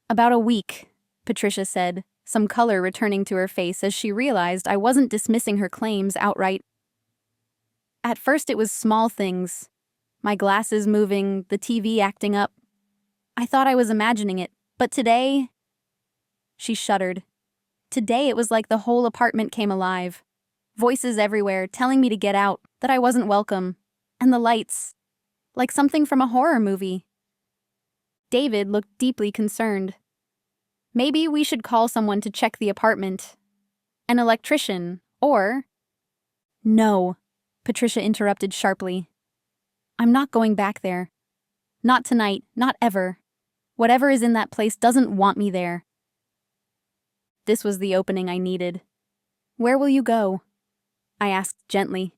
About a week, Patricia said, some color returning to her face as she realized I wasn't dismissing her claims outright. At first it was small things. My glasses moving, the TV acting up. I thought I was imagining it, but today... She shuddered. Today it was like the whole apartment came alive. Voices everywhere telling me to get out, that I wasn't welcome. And the lights. Like something from a horror movie. David looked deeply concerned. Maybe we should call someone to check the apartment. An electrician, or... No, Patricia interrupted sharply. I'm not going back there. Not tonight, not ever. Whatever is in that place doesn't want me there. This was the opening I needed. Where will you go? I asked gently.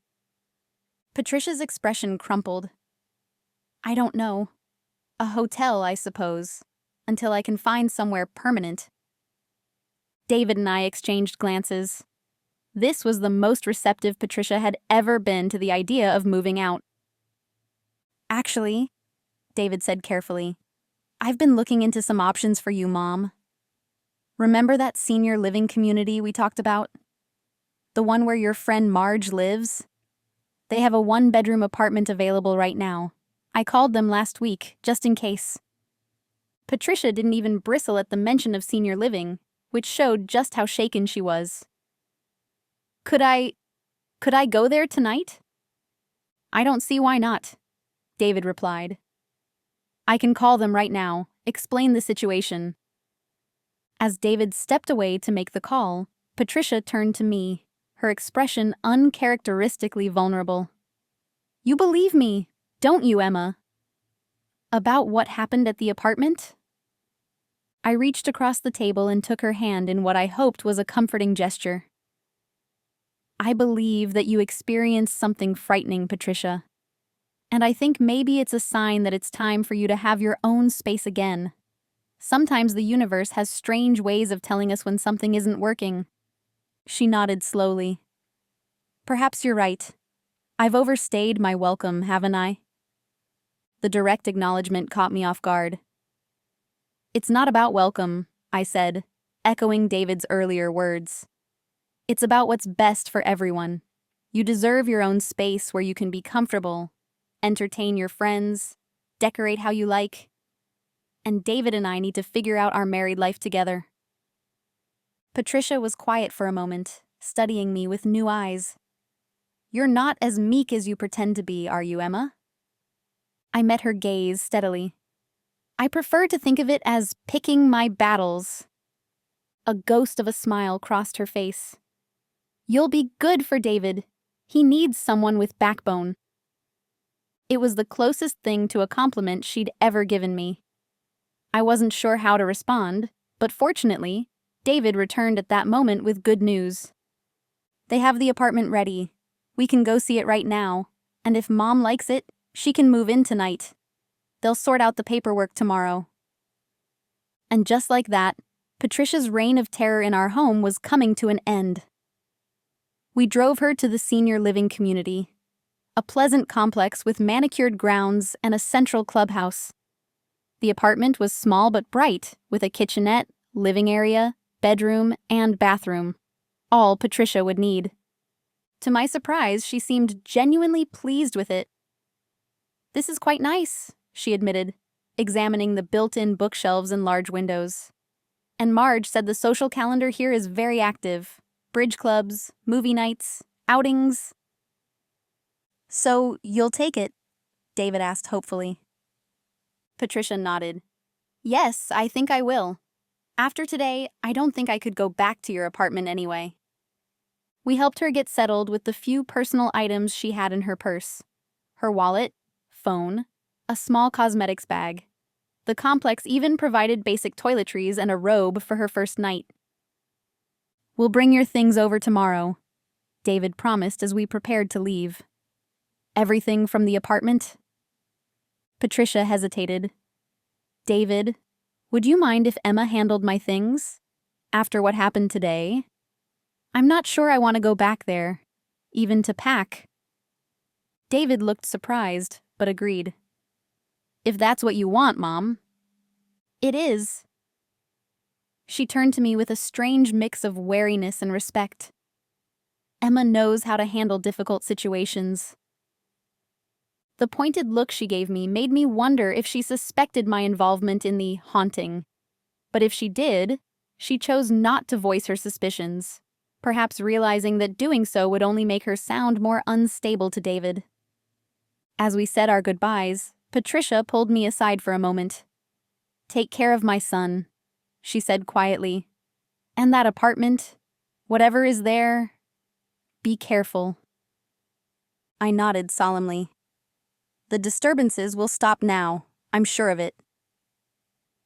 Patricia's expression crumpled. I don't know. A hotel, I suppose, until I can find somewhere permanent. David and I exchanged glances. This was the most receptive Patricia had ever been to the idea of moving out. Actually, David said carefully, I've been looking into some options for you, Mom. Remember that senior living community we talked about? The one where your friend Marge lives? They have a one-bedroom apartment available right now. I called them last week, just in case. Patricia didn't even bristle at the mention of senior living, which showed just how shaken she was. Could I go there tonight? I don't see why not, David replied. I can call them right now, explain the situation. As David stepped away to make the call, Patricia turned to me, her expression uncharacteristically vulnerable. You believe me, don't you, Emma? About what happened at the apartment? I reached across the table and took her hand in what I hoped was a comforting gesture. I believe that you experienced something frightening, Patricia. And I think maybe it's a sign that it's time for you to have your own space again. Sometimes the universe has strange ways of telling us when something isn't working. She nodded slowly. Perhaps you're right. I've overstayed my welcome, haven't I? The direct acknowledgement caught me off guard. It's not about welcome, I said, echoing David's earlier words. It's about what's best for everyone. You deserve your own space where you can be comfortable, entertain your friends, decorate how you like. And David and I need to figure out our married life together. Patricia was quiet for a moment, studying me with new eyes. You're not as meek as you pretend to be, are you, Emma? I met her gaze steadily. I prefer to think of it as picking my battles. A ghost of a smile crossed her face. You'll be good for David. He needs someone with backbone. It was the closest thing to a compliment she'd ever given me. I wasn't sure how to respond, but fortunately, David returned at that moment with good news. They have the apartment ready. We can go see it right now, and if Mom likes it, she can move in tonight. They'll sort out the paperwork tomorrow. And just like that, Patricia's reign of terror in our home was coming to an end. We drove her to the senior living community, a pleasant complex with manicured grounds and a central clubhouse. The apartment was small but bright, with a kitchenette, living area, bedroom, and bathroom. All Patricia would need. To my surprise, she seemed genuinely pleased with it. This is quite nice, she admitted, examining the built-in bookshelves and large windows. And Marge said the social calendar here is very active. Bridge clubs, movie nights, outings. So, you'll take it? David asked hopefully. Patricia nodded. Yes, I think I will. After today, I don't think I could go back to your apartment anyway. We helped her get settled with the few personal items she had in her purse. Her wallet, phone, a small cosmetics bag. The complex even provided basic toiletries and a robe for her first night. We'll bring your things over tomorrow, David promised as we prepared to leave. Everything from the apartment? Patricia hesitated. David, would you mind if Emma handled my things? After what happened today? I'm not sure I want to go back there, even to pack. David looked surprised, but agreed. If that's what you want, Mom. It is. She turned to me with a strange mix of wariness and respect. Emma knows how to handle difficult situations. The pointed look she gave me made me wonder if she suspected my involvement in the haunting. But if she did, she chose not to voice her suspicions, perhaps realizing that doing so would only make her sound more unstable to David. As we said our goodbyes, Patricia pulled me aside for a moment. "Take care of my son," she said quietly. "And that apartment, whatever is there, be careful." I nodded solemnly. "The disturbances will stop now, I'm sure of it."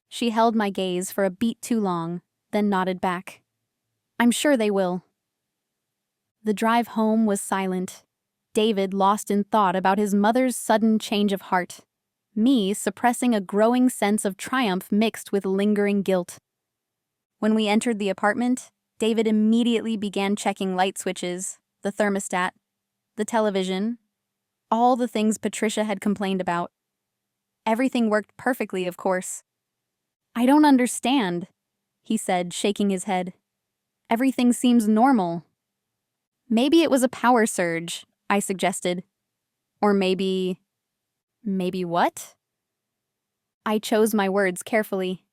She held my gaze for a beat too long, then nodded back. "I'm sure they will." The drive home was silent. David lost in thought about his mother's sudden change of heart. Me suppressing a growing sense of triumph mixed with lingering guilt. When we entered the apartment, David immediately began checking light switches, the thermostat, the television, all the things Patricia had complained about. Everything worked perfectly, of course. "I don't understand," he said, shaking his head. "Everything seems normal." "Maybe it was a power surge," I suggested. "Or maybe what?" I chose my words carefully.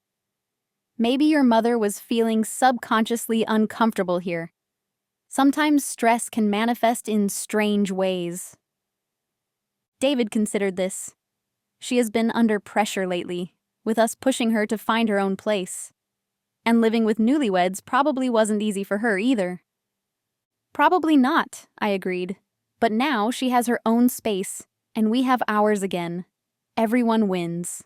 "Maybe your mother was feeling subconsciously uncomfortable here. Sometimes stress can manifest in strange ways." David considered this. She has been under pressure lately, with us pushing her to find her own place. And living with newlyweds probably wasn't easy for her either. "Probably not," I agreed. "But now she has her own space, and we have ours again. Everyone wins."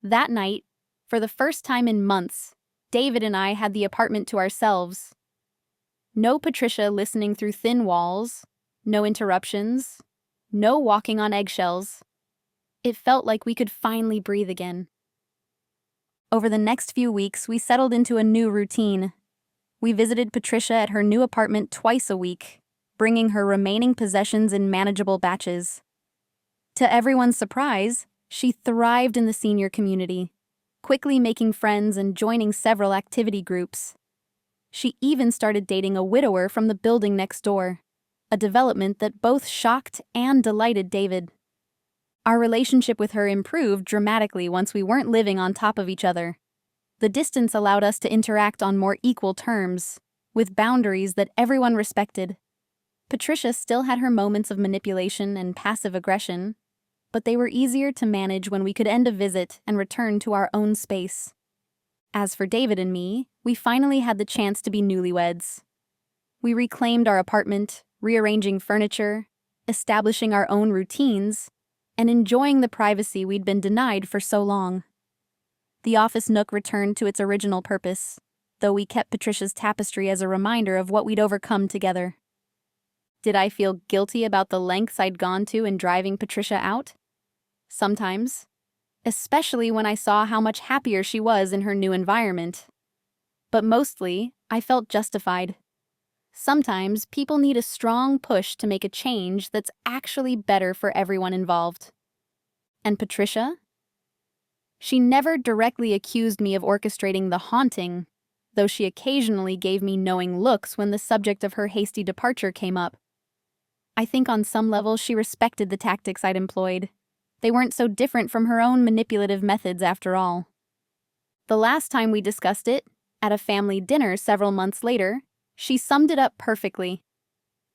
That night, for the first time in months, David and I had the apartment to ourselves. No Patricia listening through thin walls, no interruptions, no walking on eggshells. It felt like we could finally breathe again. Over the next few weeks, we settled into a new routine. We visited Patricia at her new apartment twice a week, bringing her remaining possessions in manageable batches. To everyone's surprise, she thrived in the senior community, quickly making friends and joining several activity groups. She even started dating a widower from the building next door, a development that both shocked and delighted David. Our relationship with her improved dramatically once we weren't living on top of each other. The distance allowed us to interact on more equal terms, with boundaries that everyone respected. Patricia still had her moments of manipulation and passive aggression, but they were easier to manage when we could end a visit and return to our own space. As for David and me, we finally had the chance to be newlyweds. We reclaimed our apartment, rearranging furniture, establishing our own routines, and enjoying the privacy we'd been denied for so long. The office nook returned to its original purpose, though we kept Patricia's tapestry as a reminder of what we'd overcome together. Did I feel guilty about the lengths I'd gone to in driving Patricia out? Sometimes, especially when I saw how much happier she was in her new environment. But mostly, I felt justified. Sometimes people need a strong push to make a change that's actually better for everyone involved. And Patricia? She never directly accused me of orchestrating the haunting, though she occasionally gave me knowing looks when the subject of her hasty departure came up. I think on some level she respected the tactics I'd employed. They weren't so different from her own manipulative methods after all. The last time we discussed it, at a family dinner several months later, she summed it up perfectly.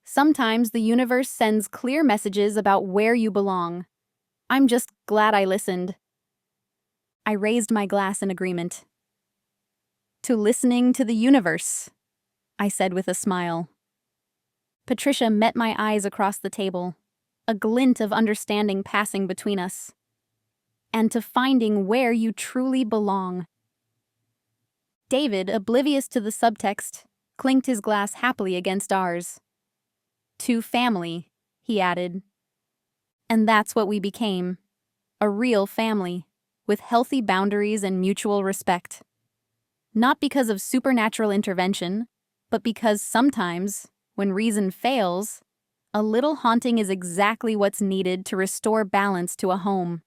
"Sometimes the universe sends clear messages about where you belong. I'm just glad I listened." I raised my glass in agreement. "To listening to the universe," I said with a smile. Patricia met my eyes across the table, a glint of understanding passing between us. "And to finding where you truly belong." David, oblivious to the subtext, clinked his glass happily against ours. "To family," he added. And that's what we became. A real family, with healthy boundaries and mutual respect. Not because of supernatural intervention, but because sometimes, when reason fails, a little haunting is exactly what's needed to restore balance to a home.